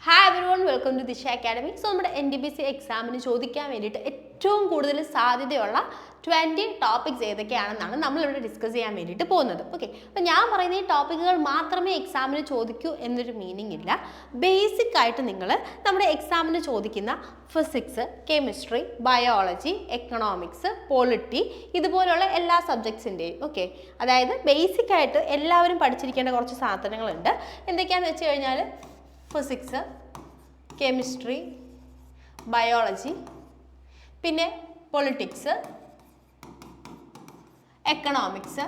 Hi everyone, welcome to ദിശ academy. So നമ്മുടെ NTPC എക്സാമിന് ചോദിക്കാൻ വേണ്ടിയിട്ട് ഏറ്റവും കൂടുതൽ സാധ്യതയുള്ള 20 ടോപ്പിക്സ് ഏതൊക്കെയാണെന്നാണ് നമ്മളിവിടെ ഡിസ്കസ് ചെയ്യാൻ വേണ്ടിയിട്ട് പോകുന്നത്. ഓക്കെ, അപ്പോൾ ഞാൻ പറയുന്ന ഈ ടോപ്പിക്കുകൾ മാത്രമേ എക്സാമിന് ചോദിക്കൂ എന്നൊരു മീനിങ് ഇല്ല. ബേസിക് ആയിട്ട് നിങ്ങൾ നമ്മുടെ എക്സാമിന് ചോദിക്കുന്ന physics, chemistry, biology, economics, polity ഇതുപോലുള്ള എല്ലാ സബ്ജക്ട്സിൻ്റെയും അതായത് ബേസിക് ആയിട്ട് എല്ലാവരും പഠിച്ചിരിക്കേണ്ട കുറച്ച് സാധനങ്ങളുണ്ട്. എന്തൊക്കെയാണെന്ന് വെച്ച് കഴിഞ്ഞാൽ ഫിസിക്സ്, കെമിസ്ട്രി, ബയോളജി, പിന്നെ പൊളിറ്റിക്സ്, എക്കണോമിക്സ്,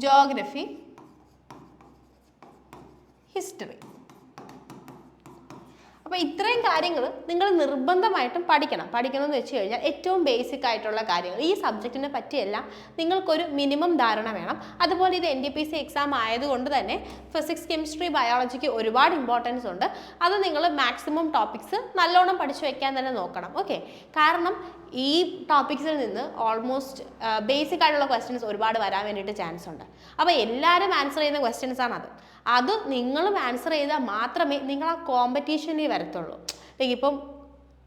ജോഗ്രഫി, ഹിസ്റ്ററി. അപ്പോൾ ഇത്രയും കാര്യങ്ങൾ നിങ്ങൾ നിർബന്ധമായിട്ടും പഠിക്കണമെന്ന് വെച്ച് കഴിഞ്ഞാൽ ഏറ്റവും ബേസിക് ആയിട്ടുള്ള കാര്യങ്ങൾ ഈ സബ്ജക്റ്റിനെ പറ്റിയെല്ലാം നിങ്ങൾക്കൊരു മിനിമം ധാരണ വേണം. അതുപോലെ ഇത് NTPC എക്സാം ആയതുകൊണ്ട് തന്നെ ഫിസിക്സ്, കെമിസ്ട്രി, ബയോളജിക്ക് ഒരുപാട് ഇമ്പോർട്ടൻസ് ഉണ്ട്. അത് നിങ്ങൾ മാക്സിമം ടോപ്പിക്സ് നല്ലോണം പഠിച്ചു വെക്കാൻ തന്നെ നോക്കണം. കാരണം ഈ ടോപ്പിക്സിൽ നിന്ന് ഓൾമോസ്റ്റ് ബേസിക് ആയിട്ടുള്ള ക്വസ്റ്റ്യൻസ് ഒരുപാട് വരാൻ വേണ്ടിയിട്ട് ചാൻസ് ഉണ്ട്. അപ്പോൾ എല്ലാവരും ആൻസർ ചെയ്യുന്ന ക്വസ്റ്റ്യൻസ് ആണ് അത് നിങ്ങളും ആൻസർ ചെയ്താൽ മാത്രമേ നിങ്ങൾ ആ കോമ്പറ്റീഷനിൽ വരത്തുള്ളൂ. ഇപ്പം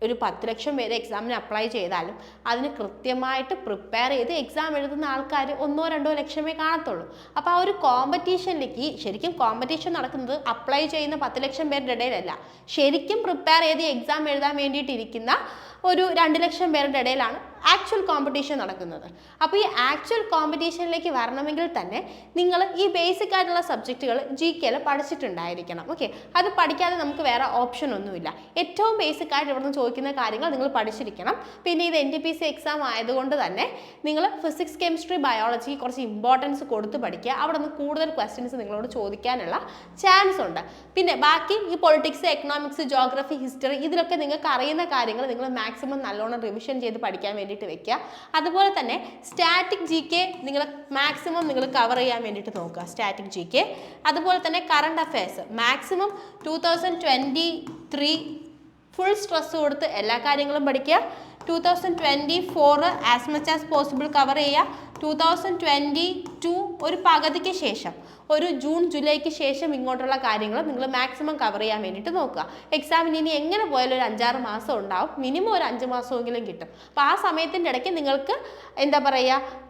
ഒരു 10 ലക്ഷം പേര് എക്സാമിന് അപ്ലൈ ചെയ്താലും അതിന് കൃത്യമായിട്ട് പ്രിപ്പയർ ചെയ്ത് എക്സാം എഴുതുന്ന ആൾക്കാർ 1-2 ലക്ഷമേ കാണത്തുള്ളൂ. അപ്പോൾ ആ ഒരു കോമ്പറ്റീഷനിലേക്ക് ശരിക്കും കോമ്പറ്റീഷൻ നടക്കുന്നത് അപ്ലൈ ചെയ്യുന്ന 10 ലക്ഷം പേരുടെ ഇടയിലല്ല, ശരിക്കും പ്രിപ്പയർ ചെയ്ത് എക്സാം എഴുതാൻ വേണ്ടിയിട്ടിരിക്കുന്ന ഒരു 2 ലക്ഷം പേരുടെ ഇടയിലാണ് ആക്ച്വൽ കോമ്പറ്റീഷൻ നടക്കുന്നത്. അപ്പോൾ ഈ ആക്ച്വൽ കോമ്പറ്റീഷനിലേക്ക് വരണമെങ്കിൽ തന്നെ നിങ്ങൾ ഈ ബേസിക് ആയിട്ടുള്ള സബ്ജക്റ്റുകൾ GK പഠിച്ചിട്ടുണ്ടായിരിക്കണം. അത് പഠിക്കാതെ നമുക്ക് വേറെ ഓപ്ഷൻ ഒന്നുമില്ല. ഏറ്റവും ബേസിക് ആയിട്ട് ഇവിടുന്ന് ചോദിക്കുന്ന കാര്യങ്ങൾ നിങ്ങൾ പഠിച്ചിരിക്കണം. പിന്നെ ഇത് NTPC എക്സാം ആയതുകൊണ്ട് തന്നെ നിങ്ങൾ ഫിസിക്സ്, കെമിസ്ട്രി, ബയോളജി കുറച്ച് ഇമ്പോർട്ടൻസ് കൊടുത്ത് പഠിക്കുക. അവിടെ നിന്ന് കൂടുതൽ ക്വസ്റ്റ്യൻസ് നിങ്ങളോട് ചോദിക്കാനുള്ള ചാൻസ് ഉണ്ട്. പിന്നെ ബാക്കി ഈ പൊളിറ്റിക്സ്, എക്കണോമിക്സ്, ജോഗ്രഫി, ഹിസ്റ്ററി ഇതിലൊക്കെ നിങ്ങൾക്ക് അറിയുന്ന കാര്യങ്ങൾ നിങ്ങൾ മാക്സിമം നല്ലോണം റിവിഷൻ ചെയ്ത് പഠിക്കാൻ വേണ്ടിയിട്ട് വെക്കുക. അതുപോലെ തന്നെ സ്റ്റാറ്റിക് GK നിങ്ങൾ മാക്സിമം നിങ്ങൾ കവർ ചെയ്യാൻ വേണ്ടിയിട്ട് നോക്കുക. സ്റ്റാറ്റിക് GK അതുപോലെ തന്നെ current affairs maximum 2023 full stress കൊടുത്ത് എല്ലാ കാര്യങ്ങളും പഠിക്കുക. 2024 as much as possible cover ചെയ്യുക. 2022 ഒരു പകുതിക്ക് ശേഷം, ഒരു ജൂൺ ജൂലൈക്ക് ശേഷം ഇങ്ങോട്ടുള്ള കാര്യങ്ങൾ നിങ്ങൾ മാക്സിമം കവർ ചെയ്യാൻ വേണ്ടിയിട്ട് നോക്കുക. എക്സാമിന് ഇനി എങ്ങനെ പോയാലും ഒരു 5-6 മാസം ഉണ്ടാവും, മിനിമം ഒരു 5 മാസമെങ്കിലും കിട്ടും. അപ്പോൾ ആ സമയത്തിൻ്റെ ഇടയ്ക്ക് നിങ്ങൾക്ക്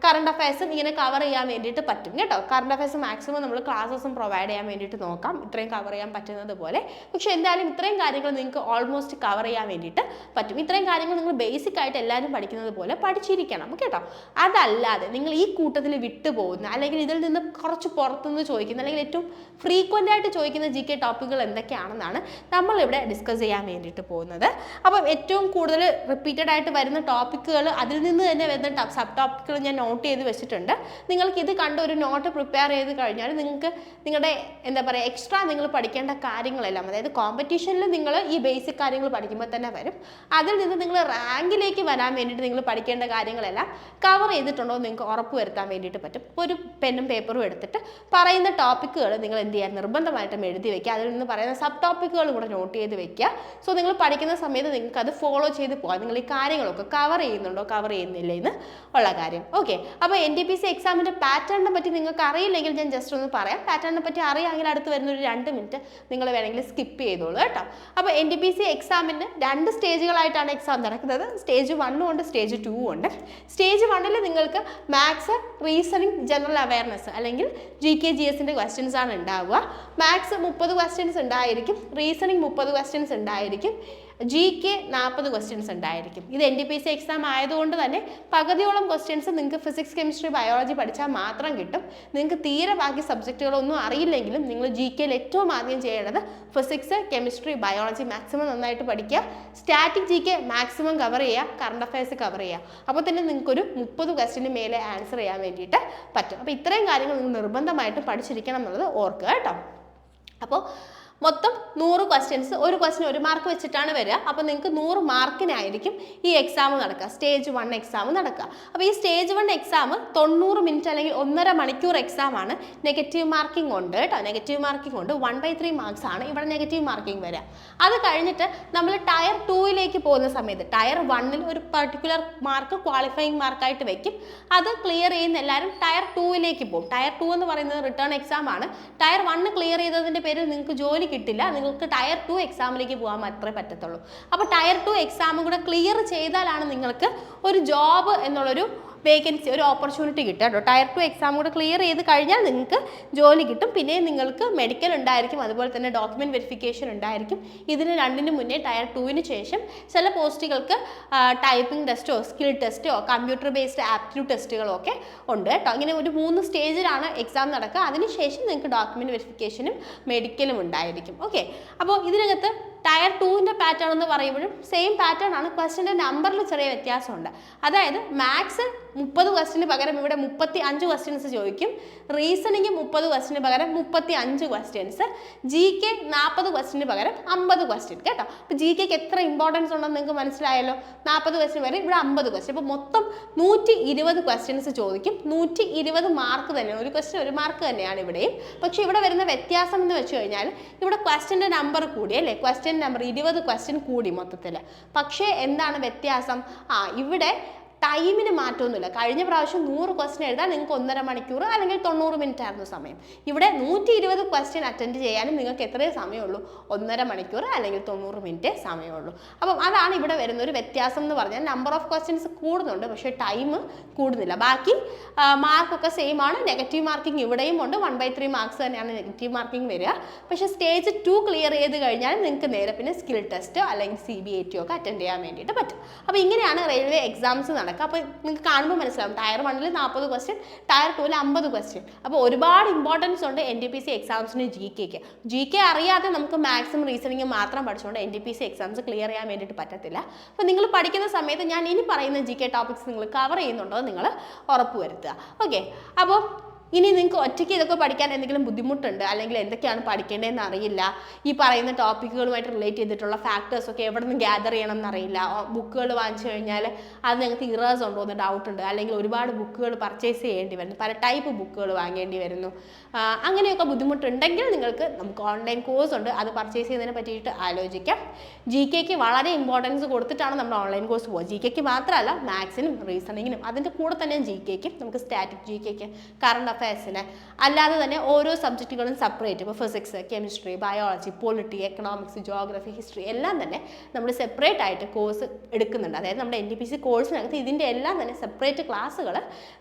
കറണ്ട് അഫയേഴ്സും ഇങ്ങനെ കവർ ചെയ്യാൻ വേണ്ടിയിട്ട് പറ്റും കേട്ടോ. കറണ്ട് അഫയേഴ്സ് മാക്സിമം നമ്മൾ ക്ലാസ്സസും പ്രൊവൈഡ് ചെയ്യാൻ വേണ്ടിയിട്ട് നോക്കാം, ഇത്രയും കവർ ചെയ്യാൻ പറ്റുന്നത് പോലെ. പക്ഷേ എന്തായാലും ഇത്രയും കാര്യങ്ങൾ നിങ്ങൾക്ക് ഓൾമോസ്റ്റ് കവർ ചെയ്യാൻ വേണ്ടിയിട്ട് പറ്റും. ഇത്രയും കാര്യങ്ങൾ നിങ്ങൾ ബേസിക് ആയിട്ട് എല്ലാവരും പഠിക്കുന്നത് പോലെ പഠിച്ചിരിക്കണം കേട്ടോ. അതല്ലാതെ നിങ്ങൾ ഈ കൂട്ടത്തിൽ വിട്ടുപോകുന്ന അല്ലെങ്കിൽ ഇതിൽ നിന്ന് കുറച്ച് പുറത്തുനിന്ന് ചോദിക്കുന്ന അല്ലെങ്കിൽ ഏറ്റവും ഫ്രീക്വൻ്റ് ആയിട്ട് ചോദിക്കുന്ന GK ടോപ്പിക്കുകൾ എന്തൊക്കെയാണെന്നാണ് നമ്മളിവിടെ ഡിസ്കസ് ചെയ്യാൻ വേണ്ടിയിട്ട് പോകുന്നത്. അപ്പം ഏറ്റവും കൂടുതൽ റിപ്പീറ്റഡ് ആയിട്ട് വരുന്ന ടോപ്പിക്കുകൾ, അതിൽ നിന്ന് തന്നെ വരുന്ന സബ് ടോപ്പിക്കുകൾ ഞാൻ നോട്ട് ചെയ്ത് വെച്ചിട്ടുണ്ട്. നിങ്ങൾക്ക് ഇത് കണ്ട് ഒരു നോട്ട് പ്രിപ്പയർ ചെയ്ത് കഴിഞ്ഞാൽ നിങ്ങൾക്ക് നിങ്ങളുടെ എക്സ്ട്രാ നിങ്ങൾ പഠിക്കേണ്ട കാര്യങ്ങളെല്ലാം, അതായത് കോമ്പറ്റീഷനിൽ നിങ്ങൾ ഈ ബേസിക് കാര്യങ്ങൾ പഠിക്കുമ്പോൾ തന്നെ വരും. അതിൽ നിന്ന് നിങ്ങൾ റാങ്കിലേക്ക് വരാൻ വേണ്ടിയിട്ട് നിങ്ങൾ പഠിക്കേണ്ട കാര്യങ്ങളെല്ലാം കവർ ചെയ്തിട്ടുണ്ടോ എന്ന് നിങ്ങൾക്ക് ഉറപ്പ് വരുത്താൻ വേണ്ടിയിട്ട് പറ്റും. ഒരു പെന്നും പേപ്പറും എടുത്തിട്ട് പറയുന്ന ടോപ്പിക്കുകൾ നിങ്ങൾ എന്ത് ചെയ്യുക, നിർബന്ധമായിട്ടും എഴുതി വയ്ക്കുക. അതിൽ നിന്ന് പറയുന്ന സബ് ടോപ്പിക്കുകളും കൂടെ നോട്ട് ചെയ്ത് വെക്കുക. സോ നിങ്ങൾ പഠിക്കുന്ന സമയത്ത് നിങ്ങൾക്ക് അത് ഫോളോ ചെയ്ത് പോകാം. നിങ്ങൾ ഈ കാര്യങ്ങളൊക്കെ കവർ ചെയ്യുന്നുണ്ടോ, കവർ ചെയ്യുന്നില്ല എന്ന് ഉള്ള കാര്യം. അപ്പോൾ NTPC എക്സാമിൻ്റെ പാറ്റേണിനെ പറ്റി നിങ്ങൾക്ക് അറിയില്ലെങ്കിൽ ഞാൻ ജസ്റ്റ് ഒന്ന് പറയാം. പാറ്റേണിനെ പറ്റി അറിയാമെങ്കിൽ അടുത്ത് വരുന്ന ഒരു 2 മിനിറ്റ് നിങ്ങൾ വേണമെങ്കിൽ സ്കിപ്പ് ചെയ്തോളൂ കേട്ടോ. അപ്പോൾ NTPC എക്സാമിന് 2 സ്റ്റേജുകളായിട്ടാണ് എക്സാം നടക്കുന്നത്. സ്റ്റേജ് 1 ഉണ്ട്, സ്റ്റേജ് 2 ഉണ്ട്. സ്റ്റേജ് 1 നിങ്ങൾക്ക് മാത്സ്, റീസണിങ്, ജനറൽ അവയർനെസ് അല്ലെങ്കിൽ GK GSൻ്റെ ക്വസ്റ്റ്യൻസ് ആണ് ഉണ്ടാവുക. മാത്സ് 30 ക്വസ്റ്റ്യൻസ് ഉണ്ടായിരിക്കും, റീസണിങ് 30 ക്വസ്റ്റ്യൻസ് ഉണ്ടായിരിക്കും, GK 40 ക്വസ്റ്റ്യൻസ് ഉണ്ടായിരിക്കും. ഇത് NTPC എക്സാം ആയതുകൊണ്ട് തന്നെ പകുതിയോളം ക്വസ്റ്റ്യൻസ് നിങ്ങൾക്ക് ഫിസിക്സ്, കെമിസ്ട്രി, ബയോളജി പഠിച്ചാൽ മാത്രം കിട്ടും. നിങ്ങൾക്ക് തീരെ ബാക്കി സബ്ജക്റ്റുകളൊന്നും അറിയില്ലെങ്കിലും നിങ്ങൾ GKയിൽ ഏറ്റവും ആദ്യം ചെയ്യേണ്ടത് ഫിസിക്സ്, കെമിസ്ട്രി, ബയോളജി മാക്സിമം നന്നായിട്ട് പഠിക്കുക. സ്റ്റാറ്റിക് GK മാക്സിമം കവർ ചെയ്യുക, കറണ്ട് അഫയേഴ്സ് കവർ ചെയ്യുക. അപ്പോൾ തന്നെ നിങ്ങൾക്കൊരു 30 ക്വസ്റ്റ്യന് മേലെ ആൻസർ ചെയ്യാൻ വേണ്ടിയിട്ട് പറ്റും. അപ്പോൾ ഇത്രയും കാര്യങ്ങൾ നിങ്ങൾ നിർബന്ധമായിട്ടും പഠിച്ചിരിക്കണം എന്നുള്ളത് ഓർക്കുക കേട്ടോ. അപ്പോൾ മൊത്തം 100 ക്വസ്റ്റ്യൻസ്, ഒരു ക്വസ്റ്റ്യൻ 1 മാർക്ക് വെച്ചിട്ടാണ് വരിക. അപ്പോൾ നിങ്ങൾക്ക് 100 മാർക്കിനായിരിക്കും ഈ എക്സാം നടക്കുക, സ്റ്റേജ് 1 എക്സാം നടക്കുക. അപ്പോൾ ഈ സ്റ്റേജ് 1 എക്സാം 90 മിനിറ്റ് അല്ലെങ്കിൽ 1.5 മണിക്കൂർ എക്സാം ആണ്. നെഗറ്റീവ് മാർക്കിംഗ് ഉണ്ട് കേട്ടോ, നെഗറ്റീവ് മാർക്കിംഗ് ഉണ്ട്. 1/3 മാർക്സ് ആണ് ഇവിടെ നെഗറ്റീവ് മാർക്കിംഗ് വരിക. അത് കഴിഞ്ഞിട്ട് നമ്മൾ ടയർ 2ലേക്ക് പോകുന്ന സമയത്ത് ടയർ 1ൽ ഒരു പർട്ടിക്കുലർ മാർക്ക് ക്വാളിഫയിങ് മാർക്കായിട്ട് വെക്കും. അത് ക്ലിയർ ചെയ്യുന്ന എല്ലാവരും ടയർ 2ലേക്ക് പോകും. ടയർ 2 എന്ന് പറയുന്നത് റിട്ടേൺ എക്സാം ആണ്. ടയർ 1 ക്ലിയർ ചെയ്തതിൻ്റെ പേരിൽ നിങ്ങൾക്ക് ജോലി കിട്ടില്ല, നിങ്ങൾക്ക് ടയർ 2 എക്സാമിലേക്ക് പോകാൻ മാത്രമേ പറ്റത്തുള്ളൂ. അപ്പോൾ ടയർ 2 എക്സാമും കൂടെ ക്ലിയർ ചെയ്താലാണ് നിങ്ങൾക്ക് ഒരു ജോബ് എന്നുള്ളൊരു വേക്കൻസി, ഒരു ഓപ്പർച്യൂണിറ്റി കിട്ടുക കേട്ടോ. ടയർ 2 എക്സാം കൂടെ ക്ലിയർ ചെയ്ത് കഴിഞ്ഞാൽ നിങ്ങൾക്ക് ജോലി കിട്ടും. പിന്നെ നിങ്ങൾക്ക് മെഡിക്കൽ ഉണ്ടായിരിക്കും, അതുപോലെ തന്നെ ഡോക്യുമെൻറ്റ് വെരിഫിക്കേഷൻ ഉണ്ടായിരിക്കും. ഇതിന് രണ്ടിന് മുന്നേ ടയർ 2ന് ശേഷം ചില പോസ്റ്റുകൾക്ക് ടൈപ്പിംഗ് ടെസ്റ്റോ സ്കിൽ ടെസ്റ്റോ കമ്പ്യൂട്ടർ ബേസ്ഡ് ആപ്റ്റിറ്റ്യൂഡ് ടെസ്റ്റുകളോ ഒക്കെ ഉണ്ട് കേട്ടോ. ഇങ്ങനെ ഒരു 3 സ്റ്റേജിലാണ് എക്സാം നടക്കുക. അതിനുശേഷം നിങ്ങൾക്ക് ഡോക്യുമെൻറ്റ് വെരിഫിക്കേഷനും മെഡിക്കലും ഉണ്ടായിരിക്കും. ഓക്കെ, അപ്പോൾ ഇതിനകത്ത് ടയർ 2ൻ്റെ പാറ്റേൺ എന്ന് പറയുമ്പോഴും സെയിം പാറ്റേൺ ആണ്. ക്വസ്റ്റ്യൻ്റെ നമ്പറിൽ ചെറിയ വ്യത്യാസമുണ്ട്. അതായത് മാത്സ് 30 ക്വസ്റ്റ്യന് പകരം ഇവിടെ 35 ക്വസ്റ്റ്യൻസ് ചോദിക്കും. റീസണിങ് 30 ക്വസ്റ്റ്യന് പകരം 35 ക്വസ്റ്റ്യൻസ്. GK 40 ക്വസ്റ്റ്യന് പകരം 50 ക്വസ്റ്റ്യൻ കേട്ടോ. അപ്പോൾ GKക്ക് എത്ര ഇമ്പോർട്ടൻസ് ഉണ്ടെന്ന് നിങ്ങൾക്ക് മനസ്സിലായല്ലോ. 40 ക്വസ്റ്റ്യൻ വരെ ഇവിടെ 50 ക്വസ്റ്റ്യൻ. അപ്പോൾ മൊത്തം 120 ക്വസ്റ്റ്യൻസ് ചോദിക്കും. 120 മാർക്ക് തന്നെയാണ്, ഒരു ക്വസ്റ്റ്യൻ 1 മാർക്ക് തന്നെയാണ് ഇവിടെയും. പക്ഷേ ഇവിടെ വരുന്ന വ്യത്യാസം എന്ന് വെച്ച് കഴിഞ്ഞാൽ ഇവിടെ ക്വസ്റ്റ്യൻ്റെ നമ്പർ കൂടി അല്ലേ, ക്വസ്റ്റ്യൻ നമ്പർ 20 ക്വസ്റ്റ്യൻ കൂടി മൊത്തത്തിൽ. പക്ഷേ എന്താണ് വ്യത്യാസം? ഇവിടെ ടൈമിന് മാറ്റമൊന്നുമില്ല. കഴിഞ്ഞ പ്രാവശ്യം 100 ക്വസ്റ്റ്യൻ എഴുതാൻ നിങ്ങൾക്ക് 1.5 മണിക്കൂർ അല്ലെങ്കിൽ 90 മിനിറ്റ് ആയിരുന്നു സമയം. ഇവിടെ 120 ക്വസ്റ്റ്യൻ അറ്റൻഡ് ചെയ്യാനും നിങ്ങൾക്ക് എത്രയേ സമയമുള്ളൂ? 1.5 മണിക്കൂർ അല്ലെങ്കിൽ 90 മിനിറ്റ് സമയമുള്ളൂ. അപ്പം അതാണ് ഇവിടെ വരുന്ന ഒരു വ്യത്യാസം എന്ന് പറഞ്ഞാൽ നമ്പർ ഓഫ് ക്വസ്റ്റ്യൻസ് കൂടുന്നുണ്ട്, പക്ഷേ ടൈം കൂടുന്നില്ല. ബാക്കി മാർക്കൊക്കെ സെയിം ആണ്. നെഗറ്റീവ് മാർക്കിംഗ് ഇവിടെയും ഉണ്ട്. 1/3 മാർക്സ് തന്നെയാണ് നെഗറ്റീവ് മാർക്കിംഗ് വരിക. പക്ഷേ സ്റ്റേജ് 2 ക്ലിയർ ചെയ്ത് കഴിഞ്ഞാൽ നിങ്ങൾക്ക് നേരെ പിന്നെ സ്കിൽ ടെസ്റ്റോ അല്ലെങ്കിൽ CBAT ഒക്കെ അറ്റൻഡ് ചെയ്യാൻ വേണ്ടിയിട്ട് പറ്റും. അപ്പോൾ ഇങ്ങനെയാണ് റെയിൽവേ എക്സാംസ് നടക്കുക. അപ്പോൾ നിങ്ങൾക്ക് കാണുമ്പോൾ മനസ്സിലാവും ടയർ 1ൽ 40 ക്വസ്റ്റ്യൻ, ടയർ 2ൽ 50 ക്വസ്റ്റ്യൻ. അപ്പോൾ ഒരുപാട് ഇമ്പോർട്ടൻസ് ഉണ്ട് NTPC എക്സാംസിന്. GK അറിയാതെ നമുക്ക് മാത്സും റീസണിങ്ങും മാത്രം പഠിച്ചുകൊണ്ട് NTPC എക്സാംസ് ക്ലിയർ ചെയ്യാൻ വേണ്ടിയിട്ട് പറ്റത്തില്ല. അപ്പോൾ നിങ്ങൾ പഠിക്കുന്ന സമയത്ത് ഞാൻ ഇനി പറയുന്ന GK ടോപ്പിക്സ് നിങ്ങൾ കവർ ചെയ്യുന്നുണ്ടോ നിങ്ങൾ ഉറപ്പുവരുത്തുക. ഓക്കെ, അപ്പോൾ ഇനി നിങ്ങൾക്ക് ഒറ്റയ്ക്ക് ഇതൊക്കെ പഠിക്കാൻ എന്തെങ്കിലും ബുദ്ധിമുട്ടുണ്ട്, അല്ലെങ്കിൽ എന്തൊക്കെയാണ് പഠിക്കേണ്ടതെന്ന് അറിയില്ല, ഈ പറയുന്ന ടോപ്പിക്കുകളുമായിട്ട് റിലേറ്റ് ചെയ്തിട്ടുള്ള ഫാക്ടേഴ്സൊക്കെ എവിടെ നിന്ന് ഗ്യാദർ ചെയ്യണം എന്നറിയില്ല, ബുക്കുകൾ വാങ്ങിച്ചു കഴിഞ്ഞാൽ അത് നിങ്ങൾക്ക് ഇറേഴ്സ് ഉണ്ടോ എന്ന് ഡൗട്ട് ഉണ്ട്, അല്ലെങ്കിൽ ഒരുപാട് ബുക്കുകൾ പർച്ചേസ് ചെയ്യേണ്ടി വരുന്നു, പല ടൈപ്പ് ബുക്കുകൾ വാങ്ങേണ്ടി വരുന്നു, അങ്ങനെയൊക്കെ ബുദ്ധിമുട്ടുണ്ടെങ്കിൽ നിങ്ങൾക്ക് നമുക്ക് ഓൺലൈൻ കോഴ്സ് ഉണ്ട്, അത് പർച്ചേസ് ചെയ്യുന്നതിനെ പറ്റിയിട്ട് ആലോചിക്കാം. GKക്ക് വളരെ ഇമ്പോർട്ടൻസ് കൊടുത്തിട്ടാണ് നമ്മൾ ഓൺലൈൻ കോഴ്സ് പോകുക. GKക്ക് മാത്രമല്ല, മാത്സിനും റീസണിങ്ങിനും അതിൻ്റെ കൂടെ തന്നെ GKക്ക് നമുക്ക് സ്റ്റാറ്റിക് GKക്ക് കറണ്ട് അഫയേഴ്സിന് അല്ലാതെ തന്നെ ഓരോ സബ്ജക്റ്റുകളും സെപ്പറേറ്റ്, ഇപ്പോൾ physics, chemistry, biology, polity, economics, geography, history എല്ലാം തന്നെ നമ്മൾ സെപ്പറേറ്റ് ആയിട്ട് കോഴ്സ് എടുക്കുന്നുണ്ട്. അതായത് നമ്മുടെ NTPC കോഴ്സിനകത്ത് ഇതിൻ്റെ എല്ലാം തന്നെ സെപ്പറേറ്റ് ക്ലാസ്സുകൾ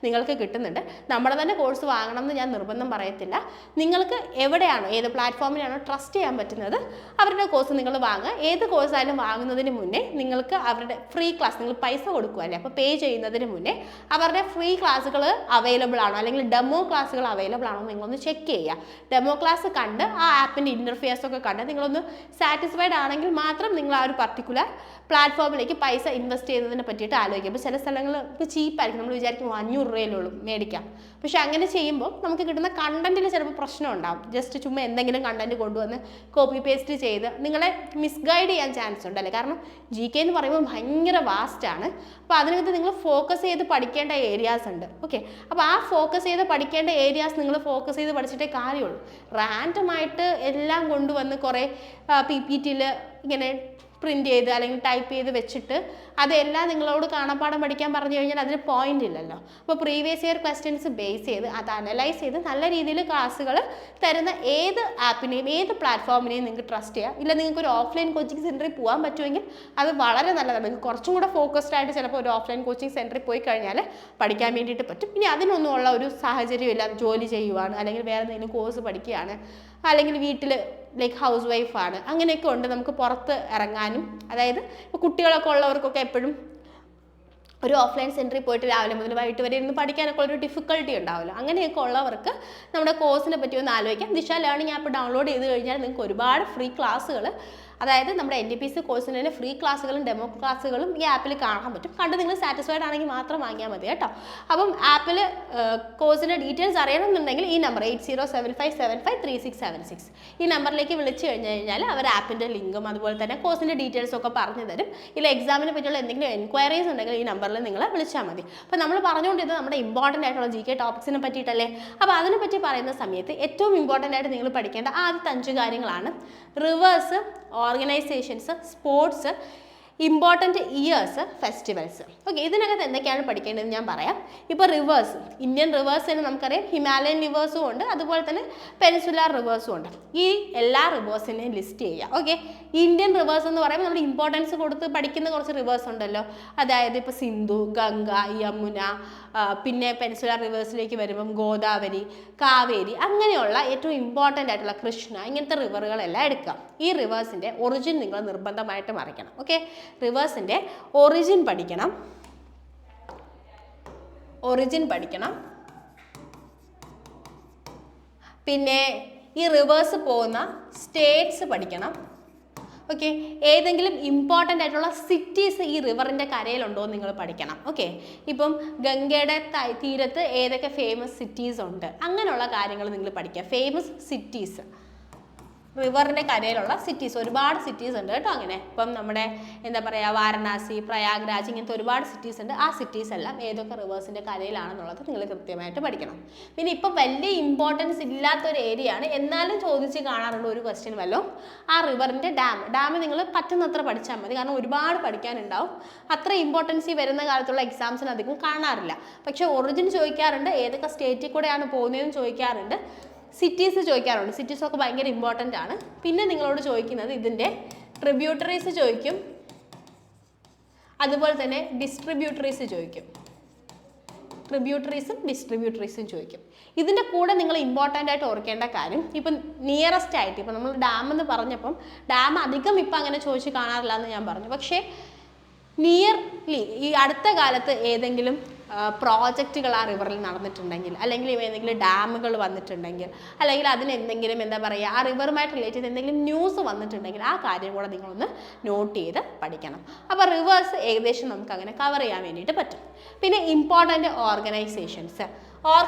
നിങ്ങൾക്ക് കിട്ടുന്നുണ്ട്. നമ്മുടെ തന്നെ കോഴ്സ് വാങ്ങണം എന്ന് ഞാൻ നിർബന്ധം പറയത്തില്ല. നിങ്ങൾക്ക് എവിടെയാണോ, ഏത് പ്ലാറ്റ്ഫോമിലാണോ ട്രസ്റ്റ് ചെയ്യാൻ പറ്റുന്നത് അവരുടെ കോഴ്സ് നിങ്ങൾ വാങ്ങുക. ഏത് കോഴ്സായാലും വാങ്ങുന്നതിന് മുന്നേ നിങ്ങൾക്ക് അവരുടെ ഫ്രീ ക്ലാസ്, നിങ്ങൾ പൈസ കൊടുക്കുകയല്ലേ, അപ്പോൾ പേ ചെയ്യുന്നതിന് മുന്നേ അവരുടെ ഫ്രീ ക്ലാസ്സുകൾ അവൈലബിൾ ആണോ അല്ലെങ്കിൽ ഡെമോ ക്ലാസ്സുകൾ അവൈലബിൾ ആണോ നിങ്ങളൊന്ന് ചെക്ക് ചെയ്യുക. ഡെമോ ക്ലാസ് കണ്ട് ആ ആപ്പിൻ്റെ ഇൻ്റർഫേസ് ഒക്കെ കണ്ട് നിങ്ങളൊന്ന് സാറ്റിസ്ഫൈഡ് ആണെങ്കിൽ മാത്രം നിങ്ങൾ ആ ഒരു പർട്ടിക്കുലർ പ്ലാറ്റ്ഫോമിലേക്ക് പൈസ ഇൻവെസ്റ്റ് ചെയ്യുന്നതിനെ പറ്റിയിട്ട് ആലോചിക്കുക. അപ്പോൾ ചില സ്ഥലങ്ങൾ ഇപ്പോൾ ചീപ്പായിരിക്കും, നമ്മൾ വിചാരിക്കും 500 രൂപയിലുള്ളൂ മേടിക്കാം. പക്ഷേ അങ്ങനെ ചെയ്യുമ്പോൾ നമുക്ക് കിട്ടുന്ന കണ്ടന്റിൽ ചിലപ്പോൾ പ്രശ്നം ഉണ്ടാകും. ജസ്റ്റ് ചുമ്മാ എന്തെങ്കിലും കണ്ടന്റ് കൊണ്ടുവന്ന് കോപ്പി പേസ്റ്റ് ചെയ്ത് നിങ്ങളെ മിസ്ഗൈഡ് ചെയ്യാൻ ചാൻസ് ഉണ്ട് അല്ലേ. കാരണം GK എന്ന് പറയുമ്പോൾ ഭയങ്കര വാസ്റ്റാണ്. അപ്പോൾ അതിനകത്ത് നിങ്ങൾ ഫോക്കസ് ചെയ്ത് പഠിക്കേണ്ട ഏരിയാസ് ഉണ്ട്. ഓക്കെ, അപ്പോൾ ആ ഫോക്കസ് ചെയ്ത് പഠിക്കേണ്ട ഏരിയാസ് നിങ്ങൾ ഫോക്കസ് ചെയ്ത് പഠിച്ചിട്ടേ കാര്യമുള്ളൂ. റാൻഡമായിട്ട് എല്ലാം കൊണ്ടുവന്ന് കുറേ PPTയിൽ ഇങ്ങനെ പ്രിൻറ്റ് ചെയ്ത് അല്ലെങ്കിൽ ടൈപ്പ് ചെയ്ത് വെച്ചിട്ട് അതെല്ലാം നിങ്ങളോട് കാണാപ്പാഠം പഠിക്കാൻ പറഞ്ഞു കഴിഞ്ഞാൽ അതിന് പോയിന്റ് ഇല്ലല്ലോ. അപ്പോൾ പ്രീവിയസ് ഇയർ ക്വസ്റ്റ്യൻസ് ബേസ് ചെയ്ത് അത് അനലൈസ് ചെയ്ത് നല്ല രീതിയിൽ ക്ലാസ്സുകൾ തരുന്ന ഏത് ആപ്പിനെയും ഏത് പ്ലാറ്റ്ഫോമിനെയും നിങ്ങൾക്ക് ട്രസ്റ്റ് ചെയ്യാം. ഇല്ല നിങ്ങൾക്ക് ഒരു ഓഫ്ലൈൻ കോച്ചിങ് സെൻറ്ററിൽ പോകാൻ പറ്റുമെങ്കിൽ അത് വളരെ നല്ലതാണ്. നിങ്ങൾക്ക് കുറച്ചും കൂടെ ഫോക്കസ്ഡ് ആയിട്ട് ചിലപ്പോൾ ഒരു ഓഫ്ലൈൻ കോച്ചിങ് സെൻറ്ററിൽ പോയി കഴിഞ്ഞാൽ പഠിക്കാൻ വേണ്ടിയിട്ട് പറ്റും. ഇനി അതിനൊന്നുമുള്ള ഒരു സാഹചര്യം ഇല്ല, ജോലി ചെയ്യുവാണ് അല്ലെങ്കിൽ വേറെ എന്തെങ്കിലും കോഴ്സ് പഠിക്കുകയാണ് അല്ലെങ്കിൽ വീട്ടിൽ ലൈക്ക് ഹൗസ് വൈഫാണ്, അങ്ങനെയൊക്കെ ഉണ്ട്, നമുക്ക് പുറത്ത് ഇറങ്ങാനും, അതായത് ഇപ്പോൾ കുട്ടികളൊക്കെ ഉള്ളവർക്കൊക്കെ എപ്പോഴും ഒരു ഓഫ്ലൈൻ സെൻറ്ററിൽ പോയിട്ട് രാവിലെ മുതൽ വൈകിട്ട് വരെ ഇരുന്ന് പഠിക്കാനൊക്കെ ഒരു ഡിഫിക്കൽട്ടി ഉണ്ടാവില്ല. അങ്ങനെയൊക്കെ ഉള്ളവർക്ക് നമ്മുടെ കോഴ്സിനെ പറ്റി ഒന്ന് ആലോചിക്കാം. ദിശ ലേണിംഗ് ആപ്പ് ഡൗൺലോഡ് ചെയ്ത് കഴിഞ്ഞാൽ നിങ്ങൾക്ക് ഒരുപാട് ഫ്രീ ക്ലാസ്സുകൾ അതായത് നമ്മുടെ NTPC കോഴ്സിന് തന്നെ ഫ്രീ ക്ലാസ്സുകളും ഡെമോ ക്ലാസ്സുകളും ഈ ആപ്പിൽ കാണാൻ പറ്റും. കണ്ട് നിങ്ങൾ സാറ്റിസ്ഫൈഡ് ആണെങ്കിൽ മാത്രം വാങ്ങിയാൽ മതി കേട്ടോ. അപ്പം ആപ്പിൽ കോഴ്സിൻ്റെ ഡീറ്റെയിൽസ് അറിയണമെന്നുണ്ടെങ്കിൽ ഈ നമ്പർ 8075753676 ഈ നമ്പറിലേക്ക് വിളിച്ചു കഴിഞ്ഞാൽ അവർ ആപ്പിൻ്റെ ലിങ്കും അതുപോലെ തന്നെ കോഴ്സിൻ്റെ ഡീറ്റെയിൽസും ഒക്കെ പറഞ്ഞു തരും. ഇല്ല എക്സാമിനെ പറ്റിയുള്ള എന്തെങ്കിലും എൻക്വയറീസ് ഉണ്ടെങ്കിൽ ഈ നമ്പറിൽ നിങ്ങൾ വിളിച്ചാൽ മതി. അപ്പോൾ നമ്മൾ പറഞ്ഞുകൊണ്ടിരുന്നത് നമ്മുടെ ഇമ്പോർട്ടൻ്റ് ആയിട്ടുള്ള GK ടോപ്പിക്സിനെ പറ്റിയിട്ടല്ലേ. അപ്പോൾ അതിനെപ്പറ്റി പറയുന്ന സമയത്ത് ഏറ്റവും ഇമ്പോർട്ടൻ്റ് ആയിട്ട് നിങ്ങൾ പഠിക്കേണ്ട ആദ്യത്തെ 5 കാര്യങ്ങളാണ് reverse, organisations, sports, important years, festivals. Okay, ഇതിനകത്ത് എന്തൊക്കെയാണ് പഠിക്കേണ്ടതെന്ന് ഞാൻ പറയാം. ഇപ്പോൾ റിവേഴ്സ്, ഇന്ത്യൻ റിവേഴ്സ് തന്നെ നമുക്കറിയാം, ഹിമാലയൻ റിവേഴ്സും ഉണ്ട്, അതുപോലെ തന്നെ പെനിൻസുലാർ റിവേഴ്സും ഉണ്ട്. ഈ എല്ലാ റിവേഴ്സിനെയും ലിസ്റ്റ് ചെയ്യുക. ഓക്കെ, ഇന്ത്യൻ റിവേഴ്സ് എന്ന് പറയുമ്പോൾ നമ്മൾ ഇമ്പോർട്ടൻസ് കൊടുത്ത് പഠിക്കുന്ന കുറച്ച് റിവേഴ്സ് ഉണ്ടല്ലോ. അതായത് ഇപ്പോൾ സിന്ധു, ഗംഗ, യമുന, പിന്നെ പെനിൻസുലാർ റിവേഴ്സിലേക്ക് വരുമ്പം ഗോദാവരി, കാവേരി, അങ്ങനെയുള്ള ഏറ്റവും ഇമ്പോർട്ടൻ്റ് ആയിട്ടുള്ള കൃഷ്ണ, ഇങ്ങനത്തെ റിവറുകളെല്ലാം എടുക്കാം. ഈ റിവേഴ്സിൻ്റെ ഒറിജിൻ നിങ്ങൾ നിർബന്ധമായിട്ടും അറിയണം. ഓക്കെ, റിവേഴ്സിൻ്റെ ഒറിജിൻ പഠിക്കണം. പിന്നെ ഈ റിവേഴ്സ് പോകുന്ന സ്റ്റേറ്റ്സ് പഠിക്കണം. ഓക്കെ, ഏതെങ്കിലും ഇമ്പോർട്ടൻ്റ് ആയിട്ടുള്ള സിറ്റീസ് ഈ റിവറിൻ്റെ കരയിലുണ്ടോ എന്ന് നിങ്ങൾ പഠിക്കണം. ഓക്കെ, ഇപ്പം ഗംഗയുടെ തീരത്ത് ഏതൊക്കെ ഫേമസ് സിറ്റീസ് ഉണ്ട്, അങ്ങനെയുള്ള കാര്യങ്ങൾ നിങ്ങൾ പഠിക്കുക. ഫേമസ് സിറ്റീസ്, റിവറിൻ്റെ കരയിലുള്ള സിറ്റീസ്, ഒരുപാട് സിറ്റീസ് ഉണ്ട് കേട്ടോ. അങ്ങനെ ഇപ്പം നമ്മുടെ എന്താ പറയുക, വാരണാസി, പ്രയാഗ്രാജ്, ഇങ്ങനത്തെ ഒരുപാട് സിറ്റീസ് ഉണ്ട്. ആ സിറ്റീസ് എല്ലാം ഏതൊക്കെ റിവേഴ്സിൻ്റെ കരയിലാണെന്നുള്ളത് നിങ്ങൾ കൃത്യമായിട്ട് പഠിക്കണം. പിന്നെ ഇപ്പം വലിയ ഇമ്പോർട്ടൻസ് ഇല്ലാത്തൊരു ഏരിയ ആണ്, എന്നാലും ചോദിച്ച് കാണാറുള്ള ഒരു ക്വസ്റ്റ്യൻ വല്ലോ ആ റിവറിൻ്റെ ഡാം നിങ്ങൾ പറ്റുന്നത്ര പഠിച്ചാൽ മതി. കാരണം ഒരുപാട് പഠിക്കാനുണ്ടാവും. അത്ര ഇമ്പോർട്ടൻസ് വരുന്ന കാലത്തുള്ള എക്സാംസിന് അധികം കാണാറില്ല. പക്ഷേ ഒറിജിൻ ചോദിക്കാറുണ്ട്, ഏതൊക്കെ സ്റ്റേറ്റിൽ കൂടെയാണ് പോകുന്നതെന്ന് ചോദിക്കാറുണ്ട്, സിറ്റീസ് ചോദിക്കാറുണ്ട്. സിറ്റീസൊക്കെ ഭയങ്കര ഇമ്പോർട്ടൻ്റ് ആണ്. പിന്നെ നിങ്ങളോട് ചോദിക്കുന്നത് ഇതിൻ്റെ ട്രിബ്യൂട്ടറീസ് ചോദിക്കും, അതുപോലെ തന്നെ ഡിസ്ട്രിബ്യൂട്ടറീസ് ചോദിക്കും. ഡിസ്ട്രിബ്യൂട്ടറീസും ചോദിക്കും. ഇതിൻ്റെ കൂടെ നിങ്ങൾ ഇമ്പോർട്ടൻ്റ് ആയിട്ട് ഓർക്കേണ്ട കാര്യം, ഇപ്പം നിയറസ്റ്റ് ആയിട്ട് ഇപ്പം നമ്മൾ ഡാം എന്ന് പറഞ്ഞപ്പം ഡാം അധികം ഇപ്പം അങ്ങനെ ചോദിച്ച് കാണാറില്ല എന്ന് ഞാൻ പറഞ്ഞു. പക്ഷേ നിയർലി ഈ അടുത്ത കാലത്ത് ഏതെങ്കിലും പ്രോജക്റ്റുകൾ ആ റിവറിൽ നടന്നിട്ടുണ്ടെങ്കിൽ, അല്ലെങ്കിൽ ഏതെങ്കിലും ഡാമുകൾ വന്നിട്ടുണ്ടെങ്കിൽ, അല്ലെങ്കിൽ അതിന് എന്തെങ്കിലും എന്താ പറയുക ആ റിവറുമായിട്ട് റിലേറ്റ് ചെയ്ത് എന്തെങ്കിലും ന്യൂസ് വന്നിട്ടുണ്ടെങ്കിൽ ആ കാര്യം കൂടെ നിങ്ങളൊന്ന് നോട്ട് ചെയ്ത് പഠിക്കണം. അപ്പോൾ റിവേഴ്സ് ഏകദേശം നമുക്ക് അങ്ങനെ കവർ ചെയ്യാൻ വേണ്ടിയിട്ട് പറ്റും. പിന്നെ ഇമ്പോർട്ടൻ്റ് ഓർഗനൈസേഷൻസ്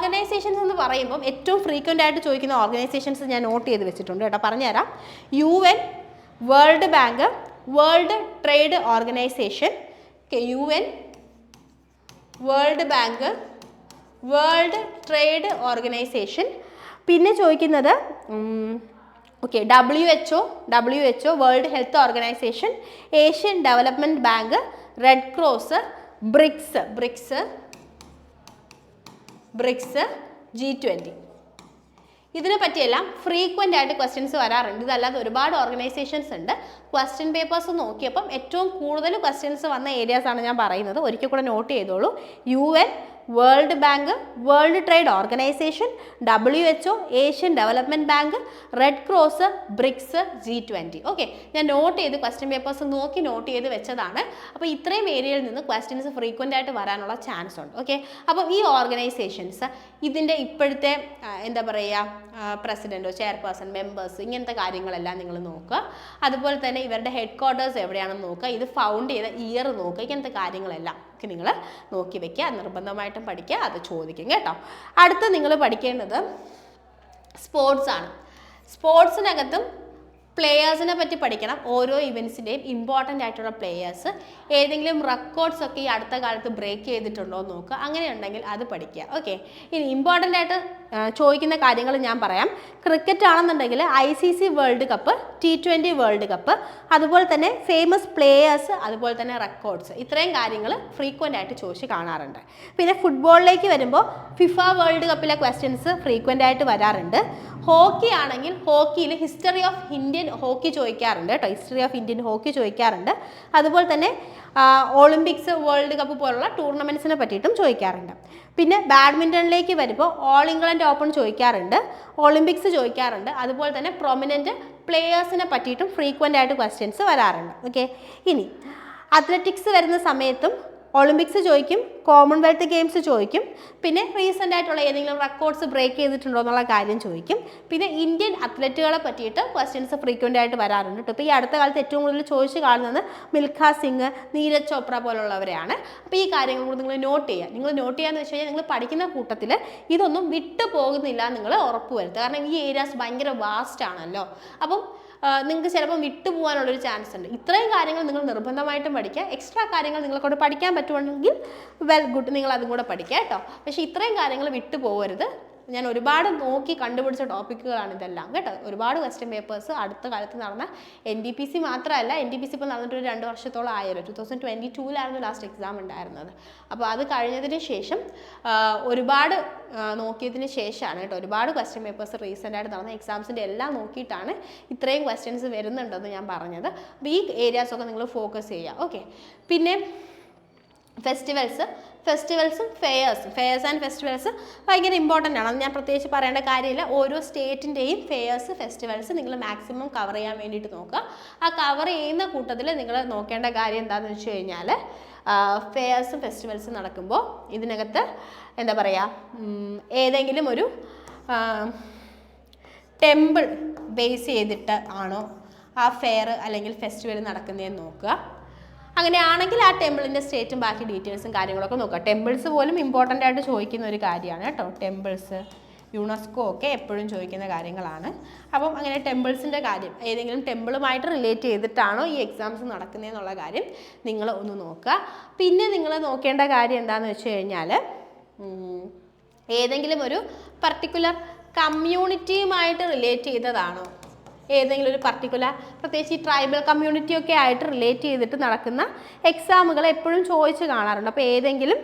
എന്ന് പറയുമ്പം ഏറ്റവും ഫ്രീക്വൻ്റ് ആയിട്ട് ചോദിക്കുന്ന ഓർഗനൈസേഷൻസ് ഞാൻ നോട്ട് ചെയ്ത് വെച്ചിട്ടുണ്ട് കേട്ടോ, പറഞ്ഞുതരാം. UN, World Bank, World Trade Organisation, UN, World Bank, World Trade Organisation. പിന്നെ ചോദിക്കുന്നത് WHO, World Health Organisation, Asian Development Bank, Red Cross, BRICS, G20. ഇതിനെ പറ്റിയെല്ലാം ഫ്രീക്വൻ്റ് ആയിട്ട് ക്വസ്റ്റ്യൻസ് വരാറുണ്ട്. ഇതല്ലാതെ ഒരുപാട് ഓർഗനൈസേഷൻസ് ഉണ്ട്. ക്വസ്റ്റ്യൻ പേപ്പേഴ്സ് നോക്കിയപ്പം ഏറ്റവും കൂടുതൽ ക്വസ്റ്റ്യൻസ് വന്ന ഏരിയാസ് ആണ് ഞാൻ പറയുന്നത്. ഒരിക്കൽ കൂടെ നോട്ട് ചെയ്തോളൂ. UN, World Bank, World Trade Organisation, WHO, Asian Development Bank, Red Cross, BRICS, G20. Okay, ഞാൻ നോട്ട് ചെയ്ത് ക്വസ്റ്റ്യൻ പേപ്പേഴ്സ് നോക്കി നോട്ട് ചെയ്ത് വെച്ചതാണ്. അപ്പോൾ ഇത്രയും ഏരിയയിൽ നിന്ന് ക്വസ്റ്റ്യൻസ് ഫ്രീക്വൻ്റ് ആയിട്ട് വരാനുള്ള ചാൻസ് ഉണ്ട്. ഓക്കെ, അപ്പോൾ ഈ ഓർഗനൈസേഷൻസ് ഇതിൻ്റെ ഇപ്പോഴത്തെ എന്താ പറയുക പ്രസിഡൻറ്റോ ചെയർപേഴ്സൺ, മെമ്പേഴ്സ്, ഇങ്ങനത്തെ കാര്യങ്ങളെല്ലാം നിങ്ങൾ നോക്കുക. അതുപോലെ തന്നെ ഇവരുടെ ഹെഡ് ക്വാർട്ടേഴ്സ് എവിടെയാണെന്ന് നോക്കുക. ഇത് ഫൗണ്ട് ചെയ്ത ഇയർ നോക്കുക. ഇങ്ങനത്തെ കാര്യങ്ങളെല്ലാം നിങ്ങൾ നോക്കി വെക്കുക. നിർബന്ധമായിട്ടും പഠിക്കുക, അത് ചോദിക്കും കേട്ടോ. അടുത്ത് നിങ്ങൾ പഠിക്കേണ്ടത് സ്പോർട്സ് ആണ്. സ്പോർട്സിനകത്തും പ്ലെയേഴ്സിനെ പറ്റി പഠിക്കണം. ഓരോ ഇവൻസിൻ്റെയും ഇമ്പോർട്ടൻ്റ് ആയിട്ടുള്ള പ്ലെയേഴ്സ്, ഏതെങ്കിലും റെക്കോർഡ്സ് ഒക്കെ ഈ അടുത്ത കാലത്ത് ബ്രേക്ക് ചെയ്തിട്ടുണ്ടോ എന്ന് നോക്കുക. അങ്ങനെയുണ്ടെങ്കിൽ അത് പഠിക്കുക. ഓക്കെ, ഇനി ഇമ്പോർട്ടൻ്റ് ആയിട്ട് ചോദിക്കുന്ന കാര്യങ്ങൾ ഞാൻ പറയാം. ക്രിക്കറ്റ് ആണെന്നുണ്ടെങ്കിൽ ICC world cup, T20 world cup, അതുപോലെ തന്നെ ഫേമസ് പ്ലെയേഴ്സ്, അതുപോലെ തന്നെ റെക്കോർഡ്സ്, ഇത്രയും കാര്യങ്ങൾ ഫ്രീക്വൻ്റ് ആയിട്ട് ചോദിച്ച് കാണാറുണ്ട്. പിന്നെ ഫുട്ബോളിലേക്ക് വരുമ്പോൾ FIFA വേൾഡ് കപ്പിലെ ക്വസ്റ്റ്യൻസ് ഫ്രീക്വൻ്റ് ആയിട്ട് വരാറുണ്ട്. ഹോക്കി ആണെങ്കിൽ ഹോക്കിയിൽ ഹിസ്റ്ററി ഓഫ് ഇന്ത്യൻ ഹോക്കി ചോദിക്കാറുണ്ട് കേട്ടോ. ഹിസ്റ്ററി ഓഫ് ഇന്ത്യൻ ഹോക്കി ചോദിക്കാറുണ്ട്. അതുപോലെ തന്നെ ഒളിമ്പിക്സ്, വേൾഡ് കപ്പ് പോലുള്ള ടൂർണമെൻറ്റ്സിനെ പറ്റിയിട്ടും ചോദിക്കാറുണ്ട്. പിന്നെ ബാഡ്മിൻ്റണിലേക്ക് വരുമ്പോൾ ഓൾ ഇംഗ്ലണ്ട് ഓപ്പൺ ചോദിക്കാറുണ്ട്, ഒളിമ്പിക്സ് ചോദിക്കാറുണ്ട്. അതുപോലെ തന്നെ പ്രൊമിനൻറ്റ് പ്ലെയേഴ്സിനെ പറ്റിയിട്ടും ഫ്രീക്വൻ്റ് ആയിട്ട് ക്വസ്റ്റ്യൻസ് വരാറുണ്ട്. ഓക്കെ, ഇനി അത്ലറ്റിക്സ് വരുന്ന സമയത്തും ഒളിമ്പിക്സ് ചോദിക്കും, കോമൺവെൽത്ത് ഗെയിംസ് ചോദിക്കും, പിന്നെ റീസെൻ്റ് ആയിട്ടുള്ള ഏതെങ്കിലും റെക്കോർഡ്സ് ബ്രേക്ക് ചെയ്തിട്ടുണ്ടോ എന്നുള്ള കാര്യം ചോദിക്കും. പിന്നെ ഇന്ത്യൻ അത്ലറ്റുകളെ പറ്റിയിട്ട് ക്വസ്റ്റ്യൻസ് ഫ്രീക്വൻ്റ് ആയിട്ട് വരാറുണ്ട് കേട്ടോ. ഇപ്പോൾ ഈ അടുത്ത കാലത്ത് ഏറ്റവും കൂടുതൽ ചോദിച്ച് കാണുന്നത് മിൽഖ സിംഗ്, നീരജ് ചോപ്ര പോലുള്ളവരെയാണ്. അപ്പോൾ ഈ കാര്യങ്ങൾ കൂടി നിങ്ങൾ നോട്ട് ചെയ്യുക. നിങ്ങൾ നോട്ട് ചെയ്യാന്ന് വെച്ച് കഴിഞ്ഞാൽ നിങ്ങൾ പഠിക്കുന്ന കൂട്ടത്തിൽ ഇതൊന്നും വിട്ടു പോകുന്നില്ല നിങ്ങൾ ഉറപ്പ് വരുത്തുക. കാരണം ഈ ഏരിയാസ് ഭയങ്കര വാസ്റ്റ് ആണല്ലോ. അപ്പം നിങ്ങൾക്ക് ചിലപ്പോൾ വിട്ടുപോകാനുള്ളൊരു ചാൻസ് ഉണ്ട്. ഇത്രയും കാര്യങ്ങൾ നിങ്ങൾ നിർബന്ധമായിട്ടും പഠിക്കുക. എക്സ്ട്രാ കാര്യങ്ങൾ നിങ്ങളെക്കൊണ്ട് പഠിക്കാൻ പറ്റുവാണെങ്കിൽ വെൽ ഗുഡ്, നിങ്ങൾ അതും കൂടെ പഠിക്കുക കേട്ടോ. പക്ഷേ ഇത്രയും കാര്യങ്ങൾ വിട്ടു പോകരുത്. ഞാൻ ഒരുപാട് നോക്കി കണ്ടുപിടിച്ച ടോപ്പിക്കുകളാണ് ഇതെല്ലാം കേട്ടോ. ഒരുപാട് ക്വസ്റ്റ്യൻ പേപ്പേഴ്സ് അടുത്ത കാലത്ത് നടന്ന NTPC മാത്രമല്ല, NTPC ഇപ്പോൾ നടന്നിട്ടൊരു 2 വർഷത്തോളം ആയല്ലോ. 2022 ലാസ്റ്റ് എക്സാം ഉണ്ടായിരുന്നത്. അപ്പോൾ അത് കഴിഞ്ഞതിന് ശേഷം ഒരുപാട് നോക്കിയതിന് ശേഷമാണ് കേട്ടോ. ഒരുപാട് ക്വസ്റ്റ്യൻ പേപ്പേഴ്സ് റീസെൻ്റ് ആയിട്ട് നടന്ന എക്സാംസിൻ്റെ എല്ലാം നോക്കിയിട്ടാണ് ഇത്രയും ക്വസ്റ്റ്യൻസ് വരുന്നുണ്ടെന്ന് ഞാൻ പറഞ്ഞത്. അപ്പോൾ ഈ ഏരിയാസൊക്കെ നിങ്ങൾ ഫോക്കസ് ചെയ്യുക. ഓക്കെ. പിന്നെ ഫെസ്റ്റിവൽസും ഫെയേഴ്സ് ആൻഡ് ഫെസ്റ്റിവൽസ് ഭയങ്കര ഇമ്പോർട്ടൻ്റ് ആണ്. അത് ഞാൻ പ്രത്യേകിച്ച് പറയേണ്ട കാര്യമില്ല. ഓരോ സ്റ്റേറ്റിൻ്റെയും ഫെയേഴ്സ്, ഫെസ്റ്റിവൽസ് നിങ്ങൾ മാക്സിമം കവർ ചെയ്യാൻ വേണ്ടിയിട്ട് നോക്കുക. ആ കവർ ചെയ്യുന്ന കൂട്ടത്തിൽ നിങ്ങൾ നോക്കേണ്ട കാര്യം എന്താണെന്ന് വെച്ച് കഴിഞ്ഞാൽ ഫെയേഴ്സും ഫെസ്റ്റിവൽസും നടക്കുമ്പോൾ ഇതിനകത്ത് എന്താ പറയുക, ഏതെങ്കിലും ഒരു ടെമ്പിൾ ബേസ് ചെയ്തിട്ട് ആണോ ആ ഫെയർ അല്ലെങ്കിൽ ഫെസ്റ്റിവൽ നടക്കുന്നതെന്ന് നോക്കുക. അങ്ങനെയാണെങ്കിൽ ആ ടെമ്പിളിൻ്റെ സ്റ്റേറ്റും ബാക്കി ഡീറ്റെയിൽസും കാര്യങ്ങളൊക്കെ നോക്കുക. ടെമ്പിൾസ് പോലും ഇമ്പോർട്ടൻ്റ് ആയിട്ട് ചോദിക്കുന്ന ഒരു കാര്യമാണ് കേട്ടോ. ടെമ്പിൾസ്, യുനെസ്കോ ഒക്കെ എപ്പോഴും ചോദിക്കുന്ന കാര്യങ്ങളാണ്. അപ്പം അങ്ങനെ ടെമ്പിൾസിൻ്റെ കാര്യം, ഏതെങ്കിലും ടെമ്പിളുമായിട്ട് റിലേറ്റ് ചെയ്തിട്ടാണോ ഈ എക്സാംസ് നടക്കുന്നതെന്നുള്ള കാര്യം നിങ്ങൾ ഒന്ന് നോക്കുക. പിന്നെ നിങ്ങൾ നോക്കേണ്ട കാര്യം എന്താണെന്ന് വെച്ച് കഴിഞ്ഞാൽ ഏതെങ്കിലും ഒരു പർട്ടിക്കുലർ കമ്മ്യൂണിറ്റിയുമായിട്ട് റിലേറ്റ് ചെയ്തതാണോ, ഏതെങ്കിലും ഒരു പർട്ടിക്കുലർ പ്രത്യേകിച്ച് ഈ ട്രൈബൽ കമ്മ്യൂണിറ്റിയൊക്കെ ആയിട്ട് റിലേറ്റ് ചെയ്തിട്ട് നടക്കുന്ന എക്സാമുകൾ എപ്പോഴും ചോദിച്ച് കാണാറുണ്ട്. അപ്പോൾ ഏതെങ്കിലും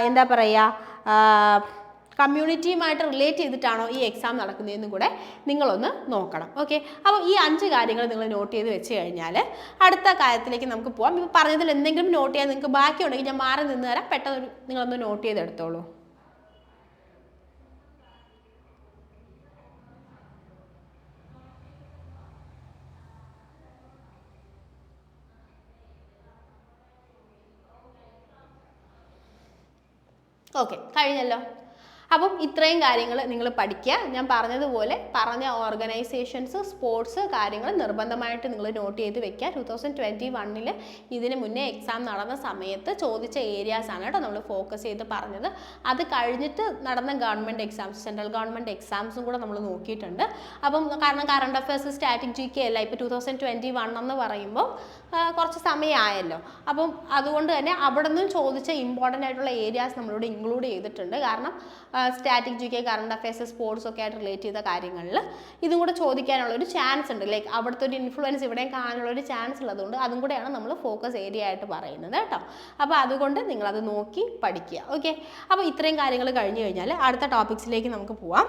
എന്താ പറയുക കമ്മ്യൂണിറ്റിയുമായിട്ട് റിലേറ്റ് ചെയ്തിട്ടാണോ ഈ എക്സാം നടക്കുന്നതെന്നും കൂടെ നിങ്ങളൊന്ന് നോക്കണം. ഓക്കെ. അപ്പോൾ ഈ 5 കാര്യങ്ങൾ നിങ്ങൾ നോട്ട് ചെയ്ത് വെച്ച് കഴിഞ്ഞാൽ അടുത്ത കാര്യത്തിലേക്ക് നമുക്ക് പോകാം. ഇപ്പോൾ പറഞ്ഞതിൽ എന്തെങ്കിലും നോട്ട് ചെയ്യാൻ നിങ്ങൾക്ക് ബാക്കിയുണ്ടെങ്കിൽ ഞാൻ മാറി നിന്ന് തരാം. പെട്ടെന്ന് നിങ്ങളൊന്ന് നോട്ട് ചെയ്തെടുത്തോളൂ. ഓക്കെ, കഴിഞ്ഞല്ലോ. അപ്പം ഇത്രയും കാര്യങ്ങൾ നിങ്ങൾ പഠിക്കുക. ഞാൻ പറഞ്ഞതുപോലെ പറഞ്ഞ ഓർഗനൈസേഷൻസ്, സ്പോർട്സ് കാര്യങ്ങൾ നിർബന്ധമായിട്ട് നിങ്ങൾ നോട്ട് ചെയ്ത് വെക്കുക. 2021 ഇതിന് മുന്നേ എക്സാം നടന്ന സമയത്ത് ചോദിച്ച ഏരിയാസ് ആണ് കേട്ടോ നമ്മൾ ഫോക്കസ് ചെയ്ത് പറഞ്ഞത്. അത് കഴിഞ്ഞിട്ട് നടന്ന ഗവൺമെൻറ് എക്സാംസ്, സെൻട്രൽ ഗവൺമെൻറ് എക്സാംസും കൂടെ നമ്മൾ നോക്കിയിട്ടുണ്ട്. അപ്പം കാരണം കറണ്ട് അഫയേഴ്സ്, സ്റ്റാറ്റിക് GK അല്ല, ഇപ്പോൾ 2021 എന്ന് പറയുമ്പോൾ കുറച്ച് സമയമായല്ലോ. അപ്പം അതുകൊണ്ട് തന്നെ അവിടെ നിന്നും ചോദിച്ച ഇമ്പോർട്ടൻ്റ് ആയിട്ടുള്ള ഏരിയാസ് നമ്മളോട് ഇൻക്ലൂഡ് ചെയ്തിട്ടുണ്ട്. കാരണം static GK, current affairs, sports ഒക്കെ ആയിട്ട് റിലേറ്റ് ചെയ്ത കാര്യങ്ങളിൽ ഇതും കൂടെ ചോദിക്കാനുള്ളൊരു ചാൻസ് ഉണ്ട്. ലൈക്ക് അവിടുത്തെ ഒരു ഇൻഫ്ലുവൻസ് ഇവിടെയും കാണാനുള്ളൊരു ചാൻസ് ഉള്ളതുകൊണ്ട് അതും കൂടെയാണ് നമ്മൾ ഫോക്കസ് ഏരിയ ആയിട്ട് പറയുന്നത് കേട്ടോ. അപ്പോൾ അതുകൊണ്ട് നിങ്ങളത് നോക്കി പഠിക്കുക. ഓക്കെ. അപ്പോൾ ഇത്രയും കാര്യങ്ങൾ കഴിഞ്ഞ് കഴിഞ്ഞാൽ അടുത്ത ടോപ്പിക്സിലേക്ക് നമുക്ക് പോവാം.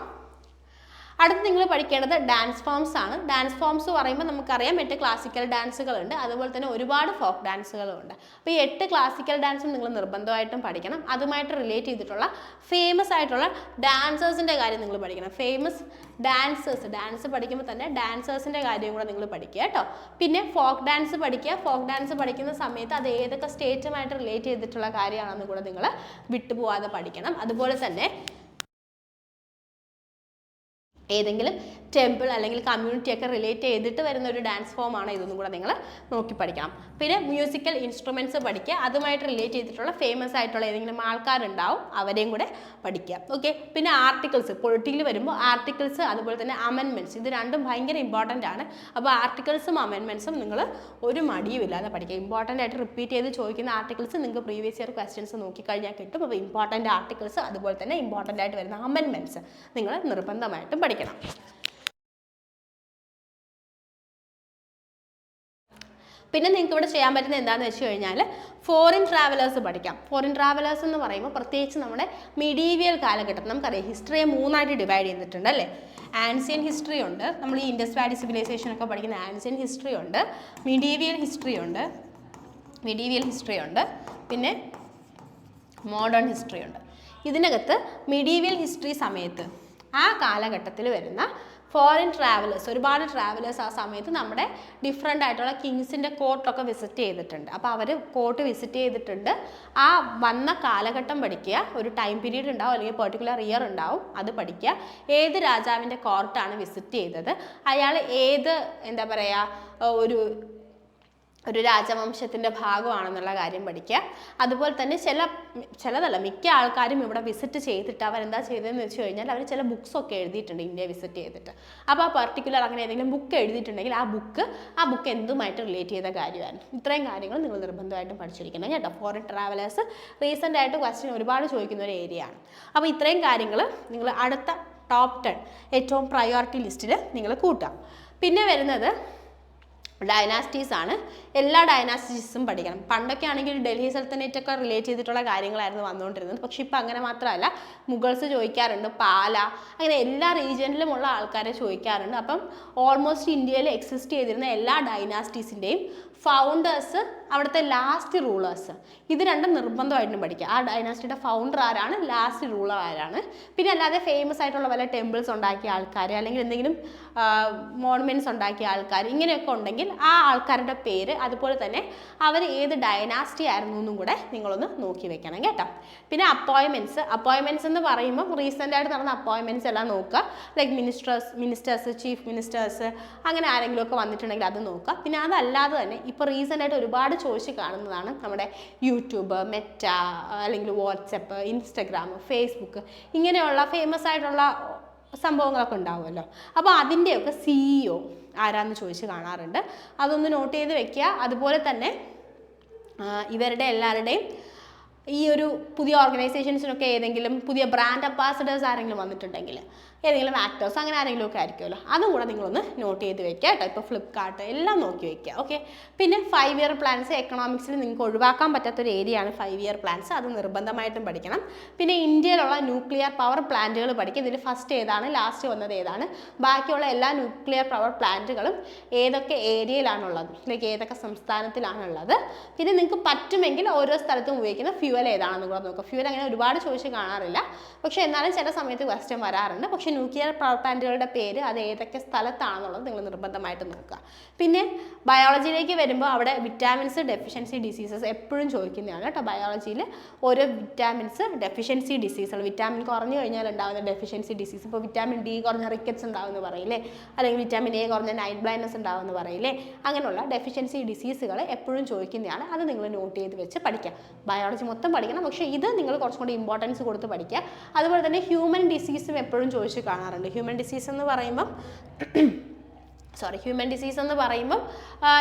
അടുത്ത് നിങ്ങൾ പഠിക്കേണ്ടത് ഡാൻസ് ഫോംസ് ആണ്. ഡാൻസ് ഫോംസ് പറയുമ്പോൾ നമുക്കറിയാം 8 ക്ലാസിക്കൽ ഡാൻസുകളുണ്ട്, അതുപോലെ തന്നെ ഒരുപാട് ഫോക്ക് ഡാൻസുകളും ഉണ്ട്. അപ്പോൾ ഈ 8 ക്ലാസിക്കൽ ഡാൻസും നിങ്ങൾ നിർബന്ധമായിട്ടും പഠിക്കണം. അതുമായിട്ട് റിലേറ്റ് ചെയ്തിട്ടുള്ള ഫേമസ് ആയിട്ടുള്ള ഡാൻസേഴ്സിൻ്റെ കാര്യം നിങ്ങൾ പഠിക്കണം. ഫേമസ് ഡാൻസ് പഠിക്കുമ്പോൾ തന്നെ ഡാൻസേഴ്സിൻ്റെ കാര്യം കൂടെ നിങ്ങൾ പഠിക്കുക കേട്ടോ. പിന്നെ ഫോക്ക് ഡാൻസ് പഠിക്കുക. ഫോക്ക് ഡാൻസ് പഠിക്കുന്ന സമയത്ത് അത് ഏതൊക്കെ സ്റ്റേറ്റുമായിട്ട് റിലേറ്റ് ചെയ്തിട്ടുള്ള കാര്യമാണെന്ന് കൂടെ നിങ്ങൾ വിട്ടുപോകാതെ പഠിക്കണം. അതുപോലെ തന്നെ ഏതെങ്കിലും ടെമ്പിൾ അല്ലെങ്കിൽ കമ്മ്യൂണിറ്റി ഒക്കെ റിലേറ്റ് ചെയ്തിട്ട് വരുന്ന ഒരു ഡാൻസ് ഫോമാണ് ഇതൊന്നും കൂടെ നിങ്ങൾ നോക്കി പഠിക്കണം. പിന്നെ മ്യൂസിക്കൽ ഇൻസ്ട്രുമെൻറ്റ്സ് പഠിക്കുക. അതുമായിട്ട് റിലേറ്റ് ചെയ്തിട്ടുള്ള ഫേമസ് ആയിട്ടുള്ള ഏതെങ്കിലും ആൾക്കാരുണ്ടാവും, അവരെയും കൂടെ പഠിക്കുക. ഓക്കെ. പിന്നെ ആർട്ടിക്കിൾസ്, പൊളിറ്റിക്കൽ വരുമ്പോൾ ആർട്ടിക്കിൾസ് അതുപോലെ തന്നെ അമെൻമെൻറ്റ്സ്, ഇത് രണ്ടും ഭയങ്കര ഇമ്പോർട്ടൻ്റ് ആണ്. അപ്പോൾ ആർട്ടിക്കിൾസും അമെൻമെൻറ്റ്സും നിങ്ങൾ ഒരു മടിയും ഇല്ലാതെ പഠിക്കുക. ഇമ്പോർട്ടൻ്റ് ആയിട്ട് റിപ്പീറ്റ് ചെയ്ത് ചോദിക്കുന്ന ആർട്ടിക്കിൾസ് നിങ്ങൾക്ക് പ്രീവിയസ് ഇയർ ക്വസ്റ്റ്യൻസ് നോക്കിക്കഴിഞ്ഞാൽ കിട്ടും. അപ്പോൾ ഇമ്പോർട്ടൻ്റ് ആർട്ടിക്കിൾസ് അതുപോലെ തന്നെ ഇമ്പോർട്ടൻ്റ് ആയിട്ട് വരുന്ന അമെൻമെൻറ്റ്സ് നിങ്ങൾ നിർബന്ധമായിട്ടും പഠിക്കണം. പിന്നെ നിങ്ങൾക്ക് ഇവിടെ ചെയ്യാൻ പറ്റുന്നത് എന്താണെന്ന് വെച്ച് കഴിഞ്ഞാൽ ഫോറിൻ ട്രാവലേഴ്സ് പഠിക്കാം. ഫോറിൻ ട്രാവലേഴ്സ് എന്ന് പറയുമ്പോൾ പ്രത്യേകിച്ച് നമ്മുടെ മിഡീവിയൽ കാലഘട്ടം, നമുക്കറിയാം ഹിസ്റ്ററിയെ 3ആയിട്ട് ഡിവൈഡ് ചെയ്തിട്ടുണ്ട് അല്ലേ. ആൻഷ്യൻ ഹിസ്റ്ററി ഉണ്ട്, നമ്മൾ ഈ ഇൻഡസ് വാലി സിവിലൈസേഷൻ ഒക്കെ പഠിക്കുന്ന ആൻഷ്യൻ ഹിസ്റ്ററി ഉണ്ട്, മിഡീവിയൽ ഹിസ്റ്ററി ഉണ്ട്, പിന്നെ മോഡേൺ ഹിസ്റ്ററി ഉണ്ട്. ഇതിനകത്ത് മിഡീവിയൽ ഹിസ്റ്ററി സമയത്ത് ആ കാലഘട്ടത്തിൽ വരുന്ന ഫോറിൻ ട്രാവലേഴ്സ്, ഒരുപാട് ട്രാവലേഴ്സ് ആ സമയത്ത് നമ്മുടെ ഡിഫറെൻ്റ് ആയിട്ടുള്ള കിങ്സിൻ്റെ കോർട്ടൊക്കെ വിസിറ്റ് ചെയ്തിട്ടുണ്ട്. അപ്പോൾ അവർ കോർട്ട് വിസിറ്റ് ചെയ്തിട്ടുണ്ട്. ആ വന്ന കാലഘട്ടം പഠിക്കുക, ഒരു ടൈം പീരീഡ് ഉണ്ടാവും അല്ലെങ്കിൽ പെർട്ടിക്കുലർ ഇയർ ഉണ്ടാവും, അത് പഠിക്കുക. ഏത് രാജാവിൻ്റെ കോർട്ടാണ് വിസിറ്റ് ചെയ്തത്, അയാൾ ഏത് എന്താ പറയുക ഒരു രാജവംശത്തിൻ്റെ ഭാഗമാണെന്നുള്ള കാര്യം പഠിക്കുക. അതുപോലെ തന്നെ ചിലതല്ല മിക്ക ആൾക്കാരും ഇവിടെ വിസിറ്റ് ചെയ്തിട്ട് അവരെന്താ ചെയ്തതെന്ന് വെച്ച് കഴിഞ്ഞാൽ അവർ ചില ബുക്സൊക്കെ എഴുതിയിട്ടുണ്ട് ഇന്ത്യ വിസിറ്റ് ചെയ്തിട്ട്. അപ്പോൾ ആ പർട്ടിക്കുലർ അങ്ങനെ ഏതെങ്കിലും ബുക്ക് എഴുതിയിട്ടുണ്ടെങ്കിൽ ആ ബുക്ക് എന്തുമായിട്ട് റിലേറ്റ് ചെയ്ത കാര്യമാണ്. ഇത്രയും കാര്യങ്ങൾ നിങ്ങൾ നിർബന്ധമായിട്ടും പഠിച്ചിരിക്കണം കേട്ടോ. ഫോറിൻ ട്രാവലേഴ്സ് റീസെൻ്റ് ആയിട്ട് ക്വസ്റ്റ്യൻ ഒരുപാട് ചോദിക്കുന്ന ഒരു ഏരിയ ആണ്. അപ്പോൾ ഇത്രയും കാര്യങ്ങൾ നിങ്ങൾ അടുത്ത ടോപ്പ് 10 ഏറ്റവും പ്രയോറിറ്റി ലിസ്റ്റിൽ നിങ്ങൾ കൂട്ടാം. പിന്നെ വരുന്നത് ഡൈനാസ്റ്റീസ് ആണ്. എല്ലാ ഡൈനാസ്റ്റീസും പഠിക്കണം. പണ്ടൊക്കെ ആണെങ്കിൽ ഡൽഹി സൽത്തനേറ്റൊക്കെ റിലേറ്റ് ചെയ്തിട്ടുള്ള കാര്യങ്ങളായിരുന്നു വന്നുകൊണ്ടിരുന്നത്. പക്ഷെ ഇപ്പം അങ്ങനെ മാത്രമല്ല, മുഗൾസ് ചോദിക്കാറുണ്ട്, പാല, അങ്ങനെ എല്ലാ റീജിയനിലുമുള്ള ആൾക്കാരെ ചോദിക്കാറുണ്ട്. അപ്പം ഓൾമോസ്റ്റ് ഇന്ത്യയിൽ എക്സിസ്റ്റ് ചെയ്തിരുന്ന എല്ലാ ഡൈനാസ്റ്റീസിൻ്റെയും ഫൗണ്ടേഴ്സ്, അവിടുത്തെ ലാസ്റ്റ് റൂളേഴ്സ്, ഇത് രണ്ടും നിർബന്ധമായിട്ടും പഠിക്കുക. ആ ഡൈനാസ്റ്റിയുടെ ഫൗണ്ടർ ആരാണ്, ലാസ്റ്റ് റൂളർ ആരാണ്. പിന്നെ അല്ലാതെ ഫേമസ് ആയിട്ടുള്ള വല്ല ടെമ്പിൾസ് ഉണ്ടാക്കിയ ആൾക്കാർ അല്ലെങ്കിൽ എന്തെങ്കിലും മോണമെൻറ്റ്സ് ഉണ്ടാക്കിയ ആൾക്കാർ ഇങ്ങനെയൊക്കെ ഉണ്ടെങ്കിൽ ആ ആൾക്കാരുടെ പേര്, അതുപോലെ തന്നെ അവർ ഏത് ഡൈനാസ്റ്റി ആയിരുന്നു എന്നും കൂടെ നിങ്ങളൊന്ന് നോക്കി വെക്കണം കേട്ടോ. പിന്നെ അപ്പോയിൻമെൻറ്റ്സ് എന്ന് പറയുമ്പോൾ റീസെൻ്റ് ആയിട്ട് നടന്ന അപ്പോയിൻമെൻറ്റ്സ് എല്ലാം നോക്കുക. ലൈക്ക് മിനിസ്റ്റേഴ്സ്, ചീഫ് മിനിസ്റ്റേഴ്സ്, അങ്ങനെ ആരെങ്കിലുമൊക്കെ വന്നിട്ടുണ്ടെങ്കിൽ അത് നോക്കുക. പിന്നെ അതല്ലാതെ തന്നെ ഇപ്പോൾ റീസെൻ്റ് ആയിട്ട് ഒരുപാട് ചോദിച്ച് കാണുന്നതാണ് നമ്മുടെ യൂട്യൂബ്, മെറ്റ, അല്ലെങ്കിൽ വാട്സപ്പ്, ഇൻസ്റ്റഗ്രാം, ഫേസ്ബുക്ക്, ഇങ്ങനെയുള്ള ഫേമസ് ആയിട്ടുള്ള സംഭവങ്ങളൊക്കെ ഉണ്ടാവുമല്ലോ. അപ്പോൾ അതിൻ്റെയൊക്കെ CEO ആരാന്ന് ചോദിച്ച് കാണാറുണ്ട്. അതൊന്ന് നോട്ട് ചെയ്ത് വെക്കുക. അതുപോലെ തന്നെ ഇവരുടെ എല്ലാവരുടെയും ഈ ഒരു പുതിയ ഓർഗനൈസേഷൻസിനൊക്കെ ഏതെങ്കിലും പുതിയ ബ്രാൻഡ് അംബാസഡേഴ്സ് ആരെങ്കിലും വന്നിട്ടുണ്ടെങ്കിൽ, ഏതെങ്കിലും ആക്ടേഴ്സ് അങ്ങനെ ആരെങ്കിലും ഒക്കെ ആയിരിക്കുമല്ലോ, അതും കൂടെ നിങ്ങളൊന്ന് നോട്ട് ചെയ്ത് വെക്കുക കേട്ടോ. ഇപ്പോൾ ഫ്ലിപ്കാർട്ട് എല്ലാം നോക്കി വെക്കുക. ഓക്കെ. പിന്നെ 5 ഇയർ പ്ലാൻസ് എക്കണോമിക്സിൽ നിങ്ങൾക്ക് ഒഴിവാക്കാൻ പറ്റാത്തൊരു ഏരിയയാണ് 5 ഇയർ പ്ലാൻസ്. അത് നിർബന്ധമായിട്ടും പഠിക്കണം. പിന്നെ ഇന്ത്യയിലുള്ള ന്യൂക്ലിയർ പവർ പ്ലാന്റുകൾ പഠിക്കുക. ഇതിൽ ഫസ്റ്റ് ഏതാണ്, ലാസ്റ്റ് വന്നത് ഏതാണ്, ബാക്കിയുള്ള എല്ലാ ന്യൂക്ലിയർ പവർ പ്ലാന്റുകളും ഏതൊക്കെ ഏരിയയിലാണുള്ളത്, ലൈക്ക് ഏതൊക്കെ സംസ്ഥാനത്തിലാണുള്ളത്. പിന്നെ നിങ്ങൾക്ക് പറ്റുമെങ്കിൽ ഓരോ സ്ഥലത്തും ഉപയോഗിക്കുന്ന ഫ്യൂവൽ ഏതാണെന്ന് കൂടെ നോക്കുക. ഫ്യൂവൽ അങ്ങനെ ഒരുപാട് ചോദിച്ച് കാണാറില്ല, പക്ഷേ എന്നാലും ചില സമയത്ത് ക്വസ്റ്റ്യൻ വരാറുണ്ട്. പക്ഷേ ന്യൂക്ലിയർ പവർ പ്ലാന്റുകളുടെ പേര് അത് ഏതൊക്കെ സ്ഥലത്താണെന്നുള്ളത് നിങ്ങൾ നിർബന്ധമായിട്ട് നോക്കുക. പിന്നെ ബയോളജിയിലേക്ക് വരുമ്പോൾ അവിടെ വിറ്റാമിൻസ് ഡെഫിഷ്യൻസി ഡിസീസസ് എപ്പോഴും ചോദിക്കുന്നതാണ് കേട്ടോ. ബയോളജിയിൽ ഓരോ വിറ്റാമിൻസ് ഡെഫിഷ്യൻസി ഡിസീസുകൾ, വിറ്റാമിൻ കുറഞ്ഞു കഴിഞ്ഞാൽ ഉണ്ടാകുന്ന ഡെഫിഷ്യൻസി ഡിസീസ്, ഇപ്പോൾ വിറ്റാമിൻ D കുറഞ്ഞ റിക്കറ്റ്സ് ഉണ്ടാകുമെന്ന് പറയില്ലേ, അല്ലെങ്കിൽ വിറ്റാമിൻ A കുറഞ്ഞ നൈറ്റ് ബ്ലൈൻഡ്നെസ് ഉണ്ടാകുമെന്ന് പറയില്ലേ, അങ്ങനെയുള്ള ഡെഫിഷ്യൻസി ഡിസീസുകൾ എപ്പോഴും ചോദിക്കുന്നതാണ്. അത് നിങ്ങൾ നോട്ട് ചെയ്ത് വെച്ച് പഠിക്കുക. ബയോളജി മൊത്തം പഠിക്കണം, പക്ഷേ ഇത് നിങ്ങൾ കുറച്ചും കൂടി ഇമ്പോർട്ടൻസ് കൊടുത്ത് പഠിക്കുക. അതുപോലെ തന്നെ ഹ്യൂമൻ ഡിസീസും എപ്പോഴും ചോദിച്ച് കാണാറുണ്ട്. ഹ്യൂമൻ ഡിസീസ് എന്ന് പറയുമ്പം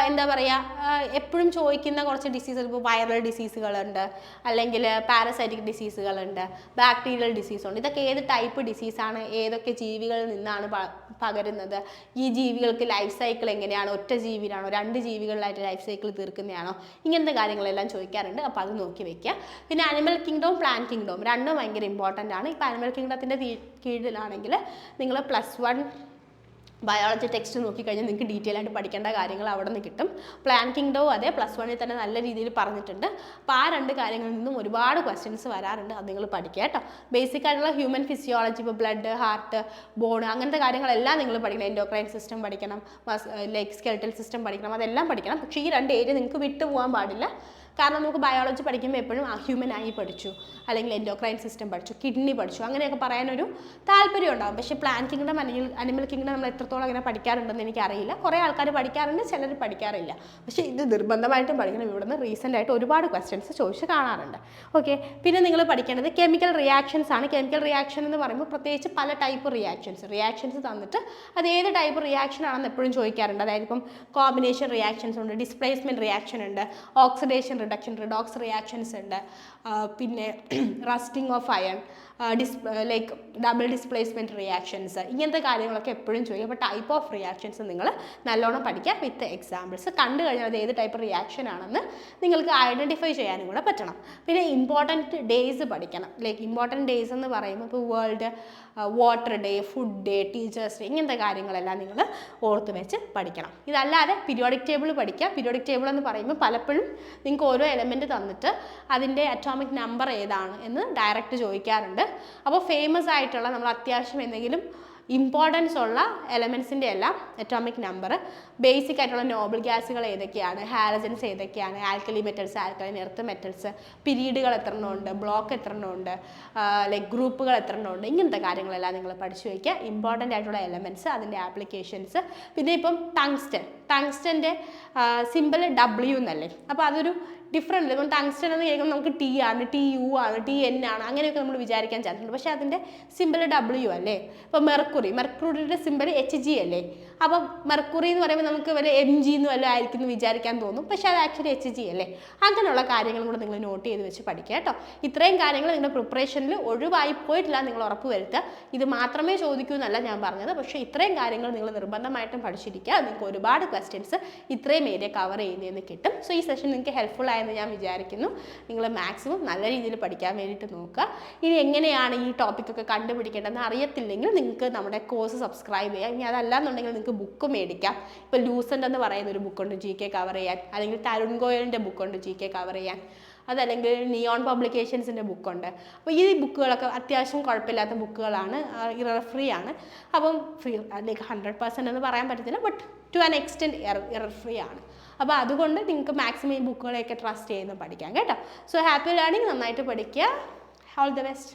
എന്താ പറയുക, എപ്പോഴും ചോദിക്കുന്ന കുറച്ച് ഡിസീസുകൾ, ഇപ്പോൾ വൈറൽ ഡിസീസുകളുണ്ട്, അല്ലെങ്കിൽ പാരസൈറ്റിക് ഡിസീസുകളുണ്ട്, ബാക്ടീരിയൽ ഡിസീസുണ്ട്. ഇതൊക്കെ ഏത് ടൈപ്പ് ഡിസീസാണ്, ഏതൊക്കെ ജീവികളിൽ നിന്നാണ് പകരുന്നത്, ഈ ജീവികൾക്ക് ലൈഫ് സൈക്കിൾ എങ്ങനെയാണ്, ഒറ്റ ജീവിയിലാണോ 2 ജീവികളിലായിട്ട് ലൈഫ് സൈക്കിൾ തീർക്കുന്നതാണോ, ഇങ്ങനത്തെ കാര്യങ്ങളെല്ലാം ചോദിക്കാറുണ്ട്. അപ്പോൾ അത് നോക്കി വെക്കുക. പിന്നെ അനിമൽ കിങ്ഡവും പ്ലാന്റ് കിങ്ഡവും രണ്ടും ഭയങ്കര ഇമ്പോർട്ടൻ്റ് ആണ്. ഇപ്പോൾ അനിമൽ കിങ്ഡത്തിൻ്റെ കീഴിലാണെങ്കിൽ നിങ്ങൾ +1 ബയോളജി ടെക്സ്റ്റ് നോക്കിക്കഴിഞ്ഞാൽ നിങ്ങൾക്ക് ഡീറ്റെയിൽ ആയിട്ട് പഠിക്കേണ്ട കാര്യങ്ങൾ അവിടെ നിന്ന് കിട്ടും. പ്ലാൻ കിങ്ഡവും അതേ +1 തന്നെ നല്ല രീതിയിൽ പറഞ്ഞിട്ടുണ്ട്. അപ്പോൾ ആ 2 കാര്യങ്ങളിൽ നിന്നും ഒരുപാട് ക്വസ്റ്റ്യൻസ് വരാറുണ്ട്. അത് നിങ്ങൾ പഠിക്കുക കേട്ടോ. ബേസിക് ആയിട്ടുള്ള ഹ്യൂമൻ ഫിസിയോളജി, ഇപ്പോൾ ബ്ലഡ്, ഹാർട്ട്, ബോൺ, അങ്ങനത്തെ കാര്യങ്ങളെല്ലാം നിങ്ങൾ പഠിക്കണം. എൻഡോക്രൈൻ സിസ്റ്റം പഠിക്കണം, ലൈക്ക് സ്കെൽറ്റൽ സിസ്റ്റം പഠിക്കണം, അതെല്ലാം പഠിക്കണം. പക്ഷേ ഈ 2 ഏരിയ നിങ്ങൾക്ക് വിട്ടുപോകാൻ പാടില്ല. കാരണം നമുക്ക് ബയോളജി പഠിക്കുമ്പോൾ എപ്പോഴും ഹ്യൂമൻ ആയി പഠിച്ചു, അല്ലെങ്കിൽ എൻഡോക്രൈൻ സിസ്റ്റം പഠിച്ചു, കിഡ്നി പഠിച്ചു, അങ്ങനെയൊക്കെ പറയാനൊരു താല്പര്യം ഉണ്ടാകും. പക്ഷേ പ്ലാൻ കിങ്ഡം അല്ലെങ്കിൽ അനിമൽ കിങ്ഡം നമ്മൾ എത്രത്തോളം അങ്ങനെ പഠിക്കാറുണ്ടെന്ന് എനിക്കറിയില്ല. കുറേ ആൾക്കാർ പഠിക്കാറുണ്ട്, ചിലർ പഠിക്കാറില്ല. പക്ഷേ ഇത് നിർബന്ധമായിട്ടും പഠിക്കണം. ഇവിടുന്ന് റീസെൻ്റ് ആയിട്ട് ഒരുപാട് ക്വസ്റ്റ്യൻസ് ചോദിച്ച് കാണാറുണ്ട്. ഓക്കെ. പിന്നെ നിങ്ങൾ പഠിക്കേണ്ടത് കെമിക്കൽ റിയാക്ഷൻസ് ആണ്. കെമിക്കൽ റിയാക്ഷൻ എന്ന് പറയുമ്പോൾ പ്രത്യേകിച്ച് പല ടൈപ്പ് റിയാക്ഷൻസ് തന്നിട്ട് അത് ഏത് ടൈപ്പ് റിയാക്ഷൻ ആണെന്ന് എപ്പോഴും ചോദിക്കാറുണ്ട്. അതായത് ഇപ്പം കോമ്പിനേഷൻ റിയാക്ഷൻസ് ഉണ്ട്, ഡിസ്പ്ലേസ്മെൻറ്റ് റിയാക്ഷൻ ഉണ്ട്, ഓക്സിഡേഷൻ റിഡക്ഷൻ, റിഡോക്സ് റിയാക്ഷൻസ് ഉണ്ട്, പിന്നെ rusting of iron, like double displacement reactions, ഇങ്ങനത്തെ കാര്യങ്ങളൊക്കെ എപ്പോഴും ചോദിക്കും. അപ്പോൾ ടൈപ്പ് ഓഫ് റിയാക്ഷൻസ് നിങ്ങൾ നല്ലോണം പഠിക്കുക വിത്ത് എക്സാമ്പിൾസ്. കണ്ടു കഴിഞ്ഞാൽ അത് ഏത് ടൈപ്പ് റിയാക്ഷൻ ആണെന്ന് നിങ്ങൾക്ക് ഐഡൻറ്റിഫൈ ചെയ്യാനും കൂടെ പറ്റണം. പിന്നെ ഇമ്പോർട്ടൻറ്റ് ഡേയ്സ് പഠിക്കണം. ലൈക്ക് ഇമ്പോർട്ടൻറ്റ് ഡേയ്സ് എന്ന് പറയുമ്പോൾ ഇപ്പോൾ world water day, food day, teachers day, ഇങ്ങനത്തെ കാര്യങ്ങളെല്ലാം നിങ്ങൾ ഓർത്ത് വെച്ച് പഠിക്കണം. ഇതല്ലാതെ പീരിയോഡിക് ടേബിൾ പഠിക്കുക. പീരിയോഡിക് ടേബിൾ എന്ന് പറയുമ്പോൾ പലപ്പോഴും നിങ്ങൾക്ക് ഓരോ എലമെൻറ്റ് തന്നിട്ട് അതിൻ്റെ അറ്റോമിക് നമ്പർ ഏതാണ് എന്ന് ഡയറക്റ്റ് ചോദിക്കാറുണ്ട്. അപ്പോൾ ഫേമസ് ആയിട്ടുള്ള നമ്മൾ അത്യാവശ്യം എന്തെങ്കിലും ഇമ്പോർട്ടൻസ് ഉള്ള എലമെൻസിൻ്റെ എല്ലാം അറ്റോമിക് നമ്പർ, ബേസിക് ആയിട്ടുള്ള നോബിൾ ഗ്യാസുകൾ ഏതൊക്കെയാണ്, ഹാലജൻസ് ഏതൊക്കെയാണ്, alkali metals, alkaline earth metals, പിരീഡുകൾ എത്ര എണ്ണം ഉണ്ട്, ബ്ലോക്ക് എത്ര എണ്ണം ഉണ്ട്, ലൈക്ക് ഗ്രൂപ്പുകൾ എത്ര എണ്ണം ഉണ്ട്, ഇങ്ങനത്തെ കാര്യങ്ങളെല്ലാം നിങ്ങൾ പഠിച്ചു വയ്ക്കുക. ഇമ്പോർട്ടൻ്റ് ആയിട്ടുള്ള എലമെൻറ്റ്സ്, അതിൻ്റെ ആപ്ലിക്കേഷൻസ്. പിന്നെ ഇപ്പം ടങ്സ്റ്റൻ്റെ സിമ്പിൾ W എന്നല്ലേ, അപ്പോൾ അതൊരു ഡിഫറെൻ്റ്. ഇപ്പം ടങ്സ്റ്റൻ എന്ന് കേൾക്കുമ്പോൾ നമുക്ക് T ആണ്, TU ആണ്, TN ആണ്, അങ്ങനെയൊക്കെ നമ്മൾ വിചാരിക്കാൻ ചാൻസ് ഉണ്ട്. പക്ഷേ അതിൻ്റെ സിമ്പിൾ W അല്ലേ. ഇപ്പോൾ മെർക്കുറിയുടെ സിമ്പിൾ HG അല്ലേ. അപ്പം മെർക്കുറി എന്ന് പറയുമ്പോൾ നമുക്ക് വല്ല MG എന്ന് വല്ലതും ആയിരിക്കും എന്ന് വിചാരിക്കാൻ തോന്നും, പക്ഷേ അത് ആക്ച്വലി HG അല്ലേ. അങ്ങനെയുള്ള കാര്യങ്ങളും കൂടെ നിങ്ങൾ നോട്ട് ചെയ്ത് വെച്ച് പഠിക്കുക കേട്ടോ. ഇത്രയും കാര്യങ്ങൾ നിങ്ങളുടെ പ്രിപ്പറേഷനിൽ ഒഴിവായി പോയിട്ടില്ല നിങ്ങൾ ഉറപ്പ് വരുത്തുക. ഇത് മാത്രമേ ചോദിക്കൂ എന്നല്ല ഞാൻ പറഞ്ഞത്, പക്ഷേ ഇത്രയും കാര്യങ്ങൾ നിങ്ങൾ നിർബന്ധമായിട്ടും പഠിച്ചിരിക്കുക. നിങ്ങൾക്ക് ഒരുപാട് ക്വസ്റ്റ്യൻസ് ഇത്രയും ഏരിയ കവർ ചെയ്യുന്നതെന്ന് കിട്ടും. സോ ഈ സെഷൻ നിങ്ങൾക്ക് ഹെൽപ്ഫുൾ ആയെന്ന് ഞാൻ വിചാരിക്കുന്നു. നിങ്ങൾ മാക്സിമം നല്ല രീതിയിൽ പഠിക്കാൻ വേണ്ടിയിട്ട് നോക്കുക. ഇനി എങ്ങനെയാണ് ഈ ടോപ്പിക്കൊക്കെ കണ്ടുപിടിക്കേണ്ടതെന്ന് അറിയത്തില്ലെങ്കിൽ നിങ്ങൾക്ക് നമ്മുടെ കോഴ്സ് സബ്സ്ക്രൈബ് ചെയ്യാം. ഇനി അതല്ലാന്നുണ്ടെങ്കിൽ നിങ്ങൾക്ക് ബുക്ക് മേടിക്കാം. ഇപ്പോൾ ലൂസൻ്റ് എന്ന് പറയുന്ന ഒരു ബുക്കുണ്ട് GK കവർ ചെയ്യാൻ, അല്ലെങ്കിൽ തരുൺ ഗോയലിൻ്റെ ബുക്കുണ്ട് GK കവർ ചെയ്യാൻ, അതല്ലെങ്കിൽ നിയോൺ പബ്ലിക്കേഷൻസിൻ്റെ ബുക്കുണ്ട്. അപ്പോൾ ഈ ബുക്കുകളൊക്കെ അത്യാവശ്യം കുഴപ്പമില്ലാത്ത ബുക്കുകളാണ്, ഇറർ ഫ്രീ ആണ്. അപ്പം ഫ്രീ ലൈക്ക് 100% എന്ന് പറയാൻ പറ്റത്തില്ല, but to an extent error free ആണ്. അപ്പോൾ അതുകൊണ്ട് നിങ്ങൾക്ക് മാക്സിമം ഈ ബുക്കുകളെയൊക്കെ ട്രസ്റ്റ് ചെയ്യുന്ന പഠിക്കാം കേട്ടോ. സോ ഹാപ്പി ലേണിംഗ്, നന്നായിട്ട് പഠിക്കുക. All the best.